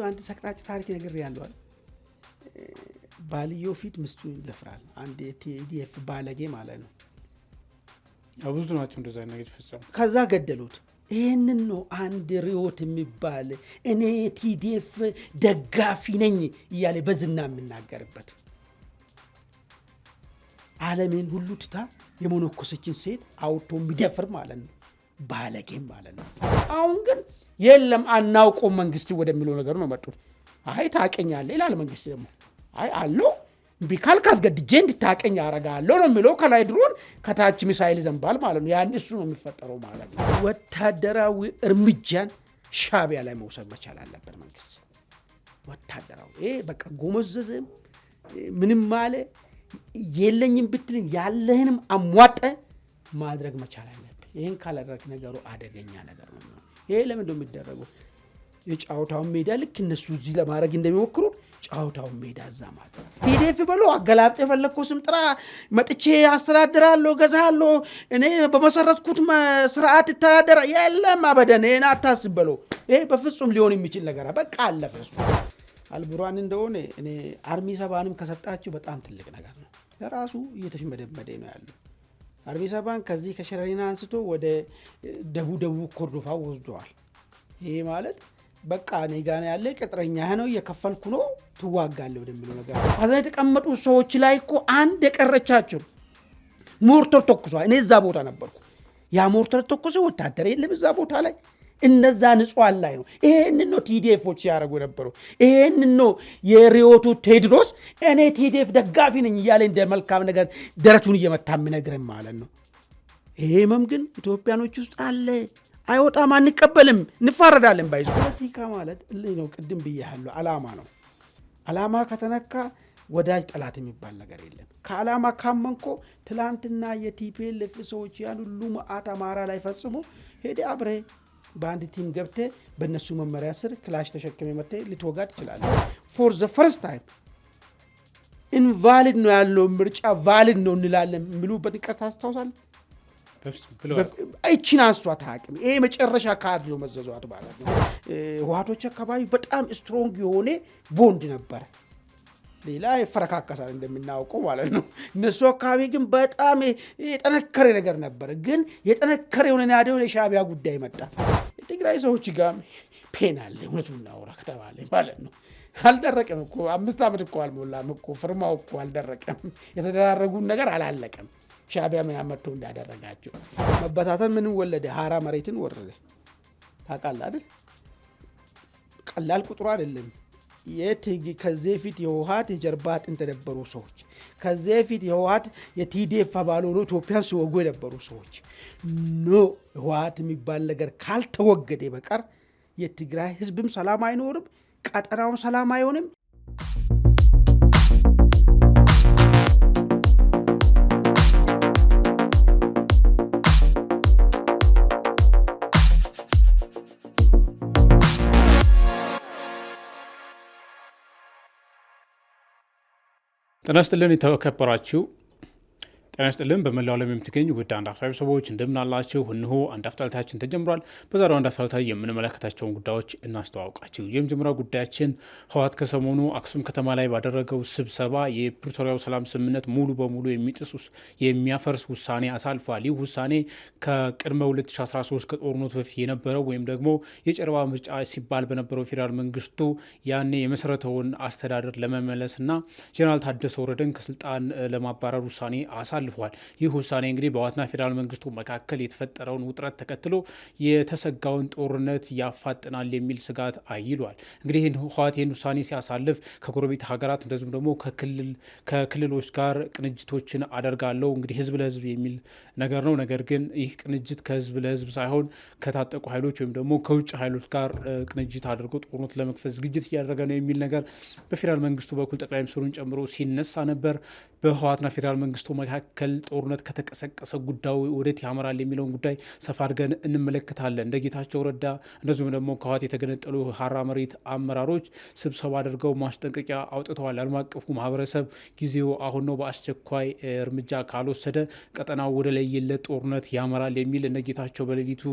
አንድ ሰቅጣጭ ታሪክ ነገር ያለው ባልዮ ፊት ምስቱን ይደፍራል። አንድ የቲዲኤፍ ባለጌ ማለት ነው። ብዙ ናቸው እንደዛ ነገር ፈጸሙ። ከዛ ገደሉት። ይሄንን ነው አንድ ሪዮት የሚባል እኔ ቲዲኤፍ ደጋፊ ነኝ እያለ በዝና የምናገርበት ዓለምን ሁሉ ትታ የሞኖኮሰችን ሴት አውጥቶ የሚደፍር ማለት ነው። ባለጌም ማለት ነው። አሁን ግን የለም አናውቀው መንግስት ወደሚለው ነገር ነው መጡት። አይ ታቀኛለህ ይላል መንግስት ደግሞ አይ አለው ቢካልክ አስገድጄ እንድታቀኝ አረጋለሁ ነው የሚለው። ከላይ ድሮን ከታች ሚሳኤል ዘንባል ማለት ነው። ያን እሱ ነው የሚፈጠረው ማለት ነው። ወታደራዊ እርምጃን ሻዕቢያ ላይ መውሰድ መቻል አለበት መንግስት። ወታደራዊ ይሄ በቃ ጎመዘዘም ምንም ማለ የለኝም ብትልን ያለህንም አሟጠ ማድረግ መቻል አለበት። ይሄን ካላደረክ ነገሩ አደገኛ ነገር ነው። ይሄ ለምን እንደሚደረገው የጫውታውን ሜዳ ልክ እነሱ እዚህ ለማድረግ እንደሚሞክሩ ጫውታውን ሜዳ እዛ ማለት ቲዲኤፍ ብሎ አገላብጥ የፈለግከው ስም ጥራ መጥቼ አስተዳድራለሁ ገዛለሁ እኔ በመሰረትኩት ስርዓት ተዳደራ የለም አበደን ይሄን አታስብ ብሎ ይሄ በፍጹም ሊሆን የሚችል ነገር በቃ አለፈ። እሱ አልቡርሃን እንደሆነ እኔ አርሚ ሰባንም ከሰጣችሁ በጣም ትልቅ ነገር ነው። ለራሱ እየተሽመደመደ ነው ያለው። አርሚ ሰባን ከዚህ ከሸረሪና አንስቶ ወደ ደቡብ ኮርዶፋ ወስደዋል። ይሄ ማለት በቃ እኔ ጋር ያለ ቅጥረኛ ነው እየከፈልኩ ነው ትዋጋለህ ወደሚለው ነገር አዛ የተቀመጡ ሰዎች ላይ እኮ አንድ የቀረቻቸው ሞርተር ተኩሷል። እኔ እዛ ቦታ ነበርኩ። ያ ሞርተር ተኩሶ ወታደር የለም እዛ ቦታ ላይ እነዛ ንጹሃን ላይ ነው። ይሄንን ነው ቲዲኤፎች ያደረጉ ነበሩ። ይሄንን ነው የሪዮቱ ቴድሮስ እኔ ቲዲኤፍ ደጋፊ ነኝ እያለ እንደ መልካም ነገር ደረቱን እየመታ የሚነግረን ማለት ነው። ይሄም ግን ኢትዮጵያኖች ውስጥ አለ። አይወጣም፣ አንቀበልም፣ እንፋረዳለን ባይዙ። ፖለቲካ ማለት ነው ቅድም ብያለሁ አላማ ነው። አላማ ከተነካ ወዳጅ ጠላት የሚባል ነገር የለም። ከአላማ ካመንኮ ትላንትና የቲፒኤልኤፍ ሰዎች ያን ሁሉ መዓት አማራ ላይ ፈጽሞ ሄደ አብሬ በአንድ ቲም ገብተ በእነሱ መመሪያ ስር ክላሽ ተሸክመ መተ ልትወጋ ትችላለህ። ፎር ዘ ፈርስት ታይም ኢንቫሊድ ነው ያለው ምርጫ ቫሊድ ነው እንላለን የሚሉበት ቀን ታስታውሳለህ? እቺን አንሷት አቅም ይሄ መጨረሻ ካርድ ነው መዘዟት ማለት ነው። ህወሓቶች አካባቢ በጣም ስትሮንግ የሆነ ቦንድ ነበር። ሌላ ይፈረካከሳል እንደምናውቀው ማለት ነው። እነሱ አካባቢ ግን በጣም የጠነከረ ነገር ነበር። ግን የጠነከረ የሆነ ያደው የሻዕቢያ ጉዳይ መጣ። ትግራይ ሰዎች ጋር ፔን አለ እውነቱን እናውራ ከተባለ ማለት ነው። አልደረቀም እኮ 5 ዓመት እኮ አልሞላም እኮ ፍርማው እኮ አልደረቀም። የተደራረጉን ነገር አላለቀም። ሻዕቢያ ምን አመጣው እንዳደረጋቸው መበታተን ምን ወለደ? ሀራ መሬትን ወረደ። ታውቃለህ አይደል? ቀላል ቁጥሩ አይደለም። ከዚህ ፊት የህወሓት የጀርባ አጥንት የነበሩ ሰዎች ከዚህ ፊት የህወሓት የቲዲኤፍ አባል ሆኖ ኢትዮጵያን ሲወጉ የነበሩ ሰዎች ኖ ህወሓት የሚባል ነገር ካልተወገደ በቀር የትግራይ ህዝብም ሰላም አይኖርም፣ ቀጠናውም ሰላም አይሆንም። ጤና ይስጥልን የተከበራችሁ ጤና ይስጥልን በመላው ዓለም የምትገኙ ውድ አንድ አፍታ ቤተሰቦች እንደምን አላችሁ? እነሆ አንድ አፍታችን ተጀምሯል። በዛሬው አንድ አፍታ የምንመለከታቸውን ጉዳዮች እናስተዋውቃችሁ። የመጀመሪያው ጉዳያችን ህወሓት ከሰሞኑ አክሱም ከተማ ላይ ባደረገው ስብሰባ የፕሪቶሪያው ሰላም ስምምነት ሙሉ በሙሉ የሚያፈርስ ውሳኔ አሳልፏል። ይህ ውሳኔ ከቅድመ 2013 ከጦርነቱ በፊት የነበረው ወይም ደግሞ የጨረባ ምርጫ ሲባል በነበረው ፌዴራል መንግስቱ ያኔ የመሰረተውን አስተዳደር ለመመለስና ጀነራል ታደሰ ወረደን ከስልጣን ለማባረር ውሳኔ አሳልፏል። ይህ ውሳኔ እንግዲህ በህወሓትና ፌዴራል መንግስቱ መካከል የተፈጠረውን ውጥረት ተከትሎ የተሰጋውን ጦርነት ያፋጥናል የሚል ስጋት አይሏል። እንግዲህ ህወሓት ይህን ውሳኔ ሲያሳልፍ ከጎረቤት ሀገራት እንደዚሁም ደግሞ ከክልሎች ጋር ቅንጅቶችን አደርጋለሁ እንግዲህ ህዝብ ለህዝብ የሚል ነገር ነው። ነገር ግን ይህ ቅንጅት ከህዝብ ለህዝብ ሳይሆን ከታጠቁ ኃይሎች ወይም ደግሞ ከውጭ ኃይሎች ጋር ቅንጅት አድርጎ ጦርነት ለመክፈት ዝግጅት እያደረገ ነው የሚል ነገር በፌዴራል መንግስቱ በኩል ጠቅላይ ሚኒስትሩን ጨምሮ ሲነሳ ነበር። በህወሓትና ፌዴራል መንግስቱ መካከል ጦርነት ከተቀሰቀሰ ጉዳዩ ወዴት ያመራል የሚለውን ጉዳይ ሰፋ አድርገን እንመለከታለን። እንደ ጌታቸው ረዳ እንደዚሁም ደግሞ ከህወሓት የተገነጠሉ ሀራ መሬት አመራሮች ስብሰባ አድርገው ማስጠንቀቂያ አውጥተዋል። ዓለም አቀፉ ማህበረሰብ ጊዜው አሁን ነው፣ በአስቸኳይ እርምጃ ካልወሰደ ቀጠናው ወደ ለየለት ጦርነት ያመራል የሚል እነ ጌታቸው በሌሊቱ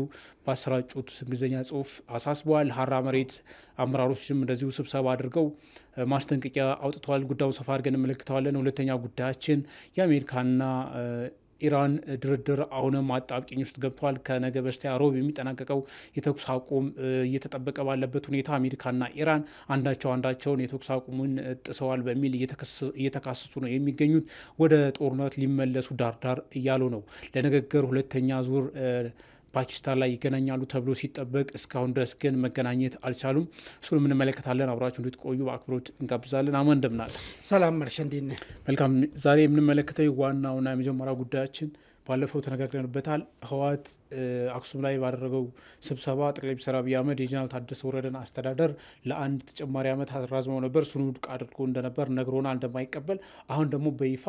ባሰራጩት እንግሊዝኛ ጽሁፍ አሳስበዋል። ሀራ መሬት አመራሮችም እንደዚሁ ስብሰባ አድርገው ማስጠንቀቂያ አውጥተዋል። ጉዳዩን ሰፋ አድርገን እንመለከተዋለን። ሁለተኛ ጉዳያችን የአሜሪካና ኢራን ድርድር አሁንም አጣብቂኝ ውስጥ ገብቷል። ከነገ በስቲያ ሮብ የሚጠናቀቀው የተኩስ አቁም እየተጠበቀ ባለበት ሁኔታ አሜሪካና ኢራን አንዳቸውን የተኩስ አቁሙን ጥሰዋል በሚል እየተካሰሱ ነው የሚገኙት። ወደ ጦርነት ሊመለሱ ዳርዳር እያሉ ነው። ለንግግር ሁለተኛ ዙር ፓኪስታን ላይ ይገናኛሉ ተብሎ ሲጠበቅ እስካሁን ድረስ ግን መገናኘት አልቻሉም። እሱን የምንመለከታለን። አብራችሁ እንድትቆዩ በአክብሮት እንጋብዛለን። አማን እንደምናል። ሰላም መርሻ፣ እንዴት ነህ? መልካም። ዛሬ የምንመለከተው ዋናውና የመጀመሪያ ጉዳያችን ባለፈው ተነጋግረንበታል። ህወሓት አክሱም ላይ ባደረገው ስብሰባ ጠቅላይ ሚኒስትር አብይ አህመድ የጀነራል ታደሰ ወረደን አስተዳደር ለአንድ ተጨማሪ ዓመት አራዝመው ነበር። እሱን ውድቅ አድርጎ እንደነበር ነግሮናል እንደማይቀበል። አሁን ደግሞ በይፋ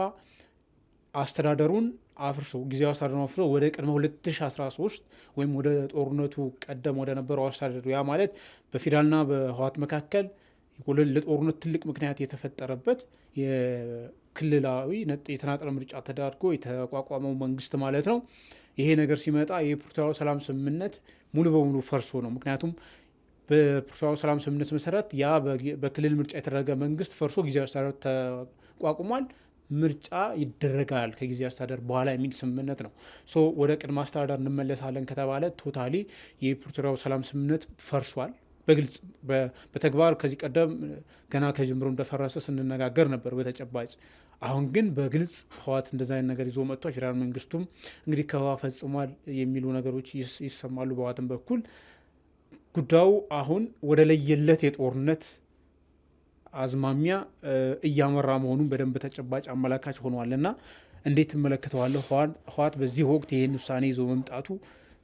አስተዳደሩን አፍርሶ ጊዜያዊ አስተዳደሩን አፍርሶ ወደ ቅድመ 2013 ወይም ወደ ጦርነቱ ቀደም ወደ ነበረው አስተዳደሩ ያ ማለት በፌዴራልና በህወሓት መካከል ለጦርነት ትልቅ ምክንያት የተፈጠረበት የክልላዊ የተናጠለ ምርጫ ተደርጎ የተቋቋመው መንግስት ማለት ነው። ይሄ ነገር ሲመጣ የፕሪቶሪያው ሰላም ስምምነት ሙሉ በሙሉ ፈርሶ ነው። ምክንያቱም በፕሪቶሪያው ሰላም ስምምነት መሰረት ያ በክልል ምርጫ የተደረገ መንግስት ፈርሶ ጊዜያዊ አስተዳደር ተቋቁሟል። ምርጫ ይደረጋል ከጊዜ አስተዳደር በኋላ የሚል ስምምነት ነው። ወደ ቅድመ አስተዳደር እንመለሳለን ከተባለ ቶታሊ የፕሪቶሪያው ሰላም ስምምነት ፈርሷል። በግልጽ በተግባር ከዚህ ቀደም ገና ከጅምሮ እንደፈረሰ ስንነጋገር ነበር በተጨባጭ። አሁን ግን በግልጽ ህወሓት እንደዛ አይነት ነገር ይዞ መጥቷል። ፌዴራል መንግስቱም እንግዲህ ከህወሓት ፈጽሟል የሚሉ ነገሮች ይሰማሉ በህወሓትም በኩል። ጉዳዩ አሁን ወደ ለየለት የጦርነት አዝማሚያ እያመራ መሆኑን በደንብ ተጨባጭ አመላካች ሆኗልና እንዴት ትመለከተዋለሁ? ህወሓት በዚህ ወቅት ይህን ውሳኔ ይዞ መምጣቱ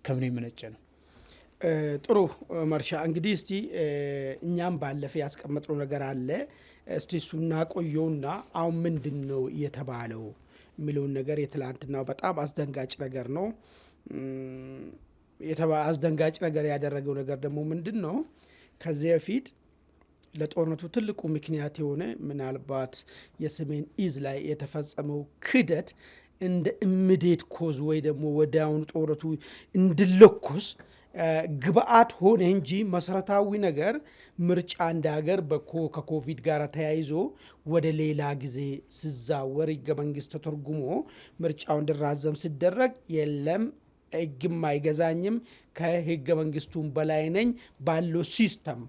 ከምን የመነጨ ነው? ጥሩ መርሻ፣ እንግዲህ እስቲ እኛም ባለፈ ያስቀመጥነው ነገር አለ። እስቲ እሱና ቆየውና አሁን ምንድን ነው እየተባለው የሚለውን ነገር የትላንትናው በጣም አስደንጋጭ ነገር ነው። አስደንጋጭ ነገር ያደረገው ነገር ደግሞ ምንድን ነው? ከዚህ በፊት ለጦርነቱ ትልቁ ምክንያት የሆነ ምናልባት የሰሜን ኢዝ ላይ የተፈጸመው ክህደት እንደ ኢሚዲየት ኮዝ ወይ ደግሞ ወዲያውኑ ጦርነቱ እንዲለኮስ ግብአት ሆነ እንጂ መሰረታዊ ነገር ምርጫ እንደ ሀገር ከኮቪድ ጋር ተያይዞ ወደ ሌላ ጊዜ ሲዛወር ህገ መንግስት ተተርጉሞ ምርጫው እንዲራዘም ሲደረግ የለም ህግም አይገዛኝም ከህገ መንግስቱም በላይ ነኝ ባለው ሲስተም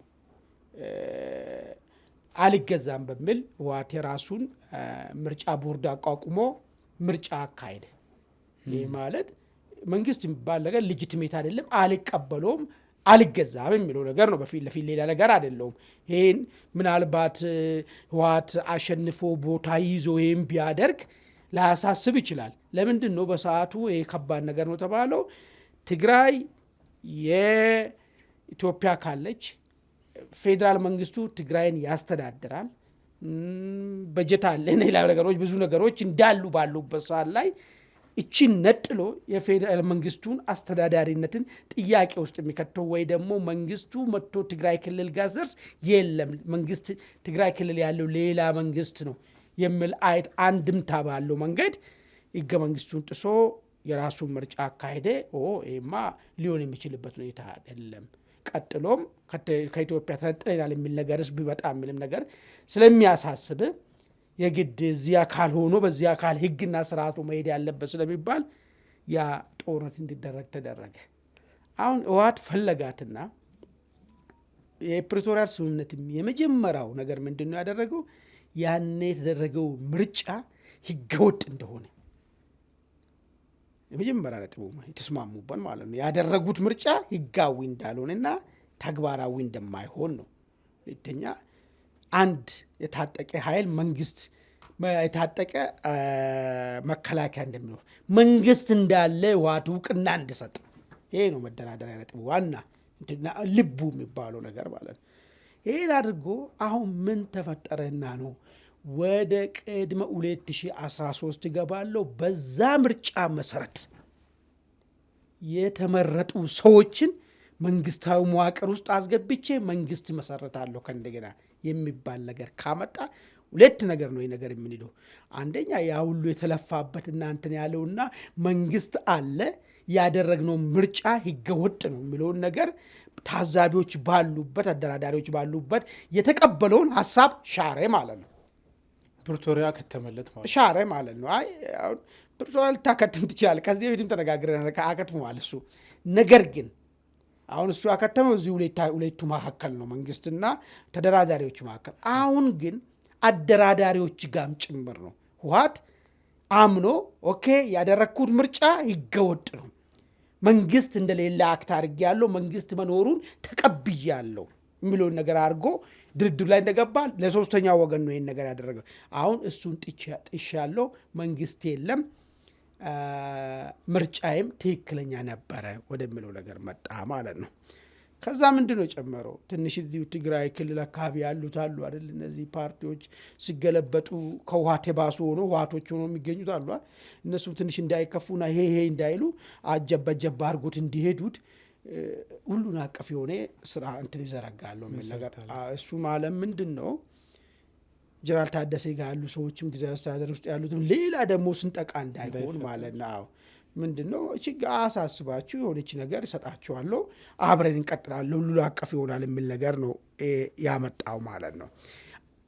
አልገዛም በሚል ህወሓት የራሱን ምርጫ ቦርድ አቋቁሞ ምርጫ አካሄደ። ይህ ማለት መንግስት የሚባል ነገር ሌጂቲሜት አይደለም፣ አልቀበለውም፣ አልገዛም የሚለው ነገር ነው። በፊት ለፊት ሌላ ነገር አይደለውም። ይህን ምናልባት ህወሓት አሸንፎ ቦታ ይዞ ይህን ቢያደርግ ላያሳስብ ይችላል። ለምንድን ነው በሰዓቱ ይህ ከባድ ነገር ነው ተባለው? ትግራይ የኢትዮጵያ ካለች ፌዴራል መንግስቱ ትግራይን ያስተዳድራል፣ በጀት አለ፣ ሌላ ነገሮች ብዙ ነገሮች እንዳሉ ባሉበት ሰዓት ላይ እቺን ነጥሎ የፌዴራል መንግስቱን አስተዳዳሪነትን ጥያቄ ውስጥ የሚከተው ወይ ደግሞ መንግስቱ መጥቶ ትግራይ ክልል ጋር ዘርስ የለም መንግስት ትግራይ ክልል ያለው ሌላ መንግስት ነው የሚል አይት አንድምታ ባለው መንገድ ህገ መንግስቱን ጥሶ የራሱን ምርጫ አካሄደ። ይሄማ ሊሆን የሚችልበት ሁኔታ አይደለም። ቀጥሎም ከኢትዮጵያ ተነጥለናል የሚል ነገርስ ቢመጣ የሚልም ነገር ስለሚያሳስብ የግድ እዚህ አካል ሆኖ በዚህ አካል ህግና ስርዓቱ መሄድ ያለበት ስለሚባል ያ ጦርነት እንዲደረግ ተደረገ። አሁን ህወሓት ፈለጋትና የፕሪቶሪያል ስምምነት የመጀመሪያው ነገር ምንድነው ያደረገው? ያኔ የተደረገው ምርጫ ህገወጥ እንደሆነ የመጀመሪያ ነጥቡ የተስማሙበት ማለት ነው። ያደረጉት ምርጫ ህጋዊ እንዳልሆነና ተግባራዊ እንደማይሆን ነው። ሁለተኛ አንድ የታጠቀ ኃይል መንግስት የታጠቀ መከላከያ እንደሚኖር መንግስት እንዳለ ህወሓት እውቅና እንዲሰጥ፣ ይሄ ነው መደራደሪያ ነጥቡ ዋና ልቡ የሚባለው ነገር ማለት ነው። ይሄን አድርጎ አሁን ምን ተፈጠረና ነው ወደ ቅድመ 2013 ይገባለሁ፣ በዛ ምርጫ መሰረት የተመረጡ ሰዎችን መንግስታዊ መዋቅር ውስጥ አስገብቼ መንግስት መሰረታለሁ ከእንደገና የሚባል ነገር ካመጣ ሁለት ነገር ነው ነገር የምንለው። አንደኛ ያ ሁሉ የተለፋበት እናንተን ያለውና መንግስት አለ ያደረግነው ምርጫ ህገወጥ ነው የሚለውን ነገር ታዛቢዎች ባሉበት አደራዳሪዎች ባሉበት የተቀበለውን ሀሳብ ሻረ ማለት ነው። ፕሪቶሪያ ከተመለት ማለት ሻረ ማለት ነው። አይ አሁን ፕሪቶሪያ ልታከትም ትችላለህ። ከዚህ በፊትም ተነጋግረናል። አከትመዋል እሱ። ነገር ግን አሁን እሱ ያከተመው እዚህ ሁለቱ መካከል ነው፣ መንግስትና ተደራዳሪዎች መካከል። አሁን ግን አደራዳሪዎች ጋም ጭምር ነው። ህወሓት አምኖ ኦኬ ያደረግኩት ምርጫ ህገወጥ ነው፣ መንግስት እንደሌላ አክት አድርጌያለሁ፣ መንግስት መኖሩን ተቀብያለሁ የሚለውን ነገር አድርጎ ድርድሩ ላይ እንደገባ ለሶስተኛ ወገን ነው ይህን ነገር ያደረገው። አሁን እሱን ጥሻለሁ፣ መንግስት የለም፣ ምርጫዬም ትክክለኛ ነበረ ወደሚለው ነገር መጣ ማለት ነው። ከዛ ምንድን ነው ጨመረው? ትንሽ እዚሁ ትግራይ ክልል አካባቢ ያሉት አሉ አይደል? እነዚህ ፓርቲዎች ሲገለበጡ ከህወሓት የባሱ ሆኖ ህወሓቶች ሆኖ የሚገኙት አሉ። እነሱም ትንሽ እንዳይከፉና ይሄ እንዳይሉ አጀባ አድርጎት እንዲሄዱት ሁሉን አቀፍ የሆነ ስራ እንትን ይዘረጋለሁ የሚል ነገር እሱ ማለት ምንድን ነው? ጀነራል ታደሰ ጋር ያሉ ሰዎችም ጊዜያዊ አስተዳደር ውስጥ ያሉትም ሌላ ደግሞ ስንጠቃ እንዳይሆን ማለት ነው። ምንድን ነው ችግር አሳስባችሁ የሆነች ነገር እሰጣችኋለሁ፣ አብረን እንቀጥላለሁ፣ ሁሉ አቀፍ ይሆናል የሚል ነገር ነው ያመጣው ማለት ነው።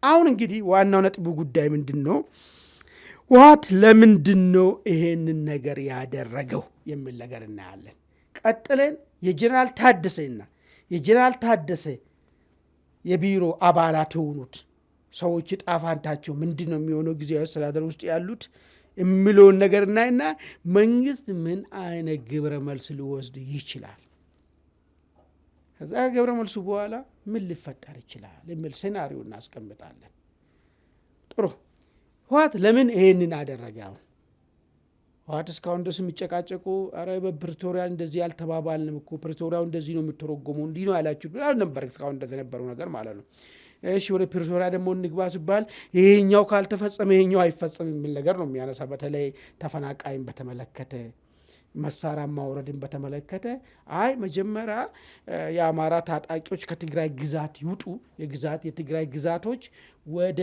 አሁን እንግዲህ ዋናው ነጥቡ ጉዳይ ምንድን ነው? ህወሓት ለምንድን ነው ይሄንን ነገር ያደረገው የሚል ነገር እናያለን። ቀጥለን የጀነራል ታደሰና የጀነራል ታደሰ የቢሮ አባላት የሆኑት ሰዎች ጣፋንታቸው ምንድን ነው የሚሆነው ጊዜያዊ አስተዳደር ውስጥ ያሉት የሚለውን ነገር እናይና መንግስት ምን አይነት ግብረ መልስ ሊወስድ ይችላል፣ ከዛ ግብረ መልሱ በኋላ ምን ሊፈጠር ይችላል የሚል ሴናሪዮ እናስቀምጣለን። ጥሩ። ህወሓት ለምን ይሄንን አደረገ? ህወሓት እስካሁን ድረስ የሚጨቃጨቁ ኧረ በፕሪቶሪያ እንደዚህ ያልተባባልንም እኮ ፕሪቶሪያው እንደዚህ ነው የምትረጎመው እንዲህ ነው ያላችሁ ነበር እስካሁን እንደዚህ ነበረው ነገር ማለት ነው። እሺ ወደ ፕሪቶሪያ ደግሞ እንግባ ሲባል ይሄኛው ካልተፈጸመ ይሄኛው አይፈጸም የሚል ነገር ነው የሚያነሳ። በተለይ ተፈናቃይን በተመለከተ መሳሪያ ማውረድን በተመለከተ አይ መጀመሪያ የአማራ ታጣቂዎች ከትግራይ ግዛት ይውጡ፣ የትግራይ ግዛቶች ወደ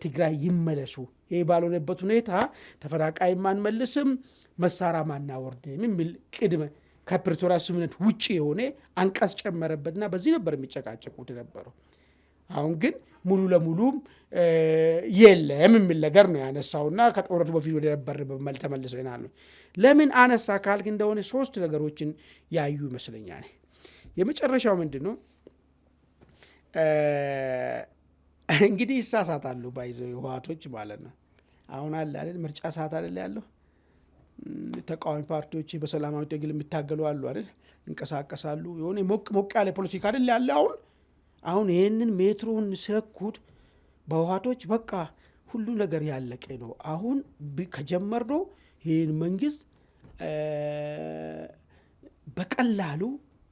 ትግራይ ይመለሱ፣ ይሄ ባልሆነበት ሁኔታ ተፈናቃይ ማንመልስም መሳሪያ ማናወርድም የሚል ቅድመ ከፕሪቶሪያ ስምምነት ውጭ የሆነ አንቀጽ ጨመረበትና በዚህ ነበር የሚጨቃጨቁት ነበረው። አሁን ግን ሙሉ ለሙሉም የለም የሚል ነገር ነው ያነሳውና ከጦርነቱ በፊት ወደ ነበር ተመልሰው ይናል ነው። ለምን አነሳ ካልክ እንደሆነ ሶስት ነገሮችን ያዩ ይመስለኛል። የመጨረሻው ምንድን ነው እንግዲህ ይሳሳታሉ ባይዘው ህወሓቶች ማለት ነው። አሁን አለ አይደል ምርጫ ሰዓት አይደል ያለው፣ ተቃዋሚ ፓርቲዎች በሰላማዊ ትግል የሚታገሉ አሉ አይደል፣ እንቀሳቀሳሉ። የሆነ ሞቅ ያለ ፖለቲካ አይደል ያለ አሁን ይህንን ሜትሮን ስለኩት በህወሓቶች በቃ ሁሉ ነገር ያለቀ ነው። አሁን ከጀመርነው ይህን መንግስት በቀላሉ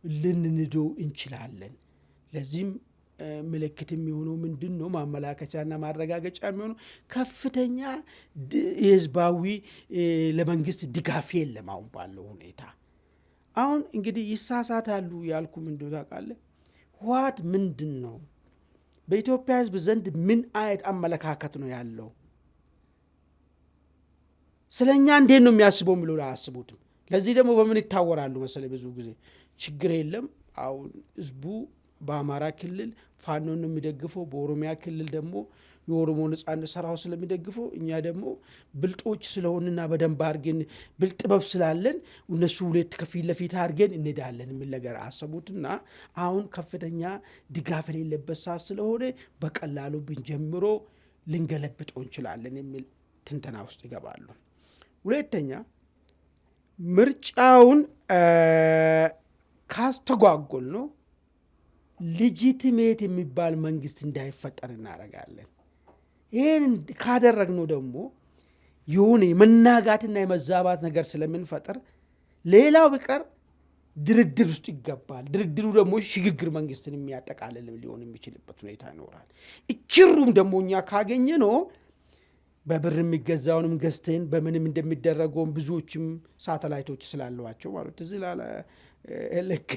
ልንንደው እንችላለን። ለዚህም ምልክት የሚሆነው ምንድን ነው? ማመላከቻና ማረጋገጫ የሚሆነው ከፍተኛ የህዝባዊ ለመንግስት ድጋፍ የለም አሁን ባለው ሁኔታ። አሁን እንግዲህ ይሳሳታሉ ያልኩ ምንድን ታውቃለህ? ህወሓት ምንድን ነው በኢትዮጵያ ህዝብ ዘንድ ምን አይነት አመለካከት ነው ያለው? ስለኛ እንዴት ነው የሚያስበው የሚለው አያስቡትም። ለዚህ ደግሞ በምን ይታወራሉ መሰለ ብዙ ጊዜ ችግር የለም። አሁን ህዝቡ በአማራ ክልል ፋኖን ነው የሚደግፈው፣ በኦሮሚያ ክልል ደግሞ የኦሮሞ ነጻነት ሰራው ስለሚደግፈው እኛ ደግሞ ብልጦች ስለሆንና በደንብ አድርገን ብልጥበብ ስላለን እነሱ ሁለት ከፊት ለፊት አድርገን እንሄዳለን የሚል ነገር አሰቡትና አሁን ከፍተኛ ድጋፍ የሌለበት ሰዓት ስለሆነ በቀላሉ ብንጀምሮ ልንገለብጠው እንችላለን የሚል ትንተና ውስጥ ይገባሉ። ሁለተኛ ምርጫውን ካስተጓጎል ነው ሌጂቲሜት የሚባል መንግስት እንዳይፈጠር እናደርጋለን። ይህን ካደረግነው ደግሞ የሆነ የመናጋትና የመዛባት ነገር ስለምንፈጥር ሌላው ቢቀር ድርድር ውስጥ ይገባል። ድርድሩ ደግሞ ሽግግር መንግስትን የሚያጠቃልል ሊሆን የሚችልበት ሁኔታ ይኖራል። እችሩም ደግሞ እኛ ካገኘ ነው በብር የሚገዛውንም ገዝተን በምንም እንደሚደረገውን ብዙዎችም ሳተላይቶች ስላለዋቸው ማለት እዚህ ላለ ልክ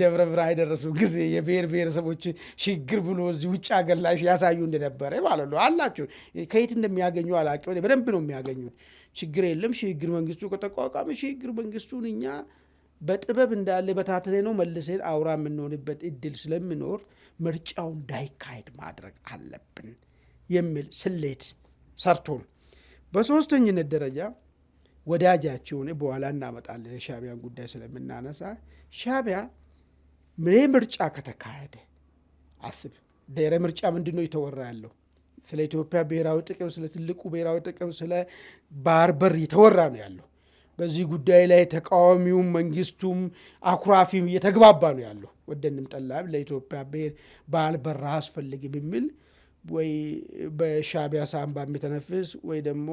ደብረ ብርሃን የደረሱ ጊዜ የብሔር ብሔረሰቦች ሽግግር ብሎ እዚህ ውጭ ሀገር ላይ ሲያሳዩ እንደነበረ ማለት ነው አላቸው። ከየት እንደሚያገኙ አላውቅም፣ በደንብ ነው የሚያገኙት። ችግር የለም ሽግግር መንግስቱ ከተቋቋመ ሽግግር መንግስቱን እኛ በጥበብ እንዳለ በታትኔ ነው መልሰን አውራ የምንሆንበት እድል ስለሚኖር ምርጫው እንዳይካሄድ ማድረግ አለብን የሚል ስሌት ሰርቶ ነው። በሶስተኝነት ደረጃ ወዳጃቸውን በኋላ እናመጣለን የሻዕቢያን ጉዳይ ስለምናነሳ ሻዕቢያ ምርጫ ከተካሄደ አስብ ድህረ ምርጫ ምንድነው የተወራ ያለው? ስለ ኢትዮጵያ ብሔራዊ ጥቅም፣ ስለ ትልቁ ብሔራዊ ጥቅም፣ ስለ ባህር በር የተወራ ነው ያለው። በዚህ ጉዳይ ላይ ተቃዋሚውም መንግስቱም አኩራፊም እየተግባባ ነው ያለው። ወደንም ጠላም ለኢትዮጵያ ባህር በር አያስፈልግም የሚል ወይ በሻዕቢያ ሳንባ የሚተነፍስ ወይ ደግሞ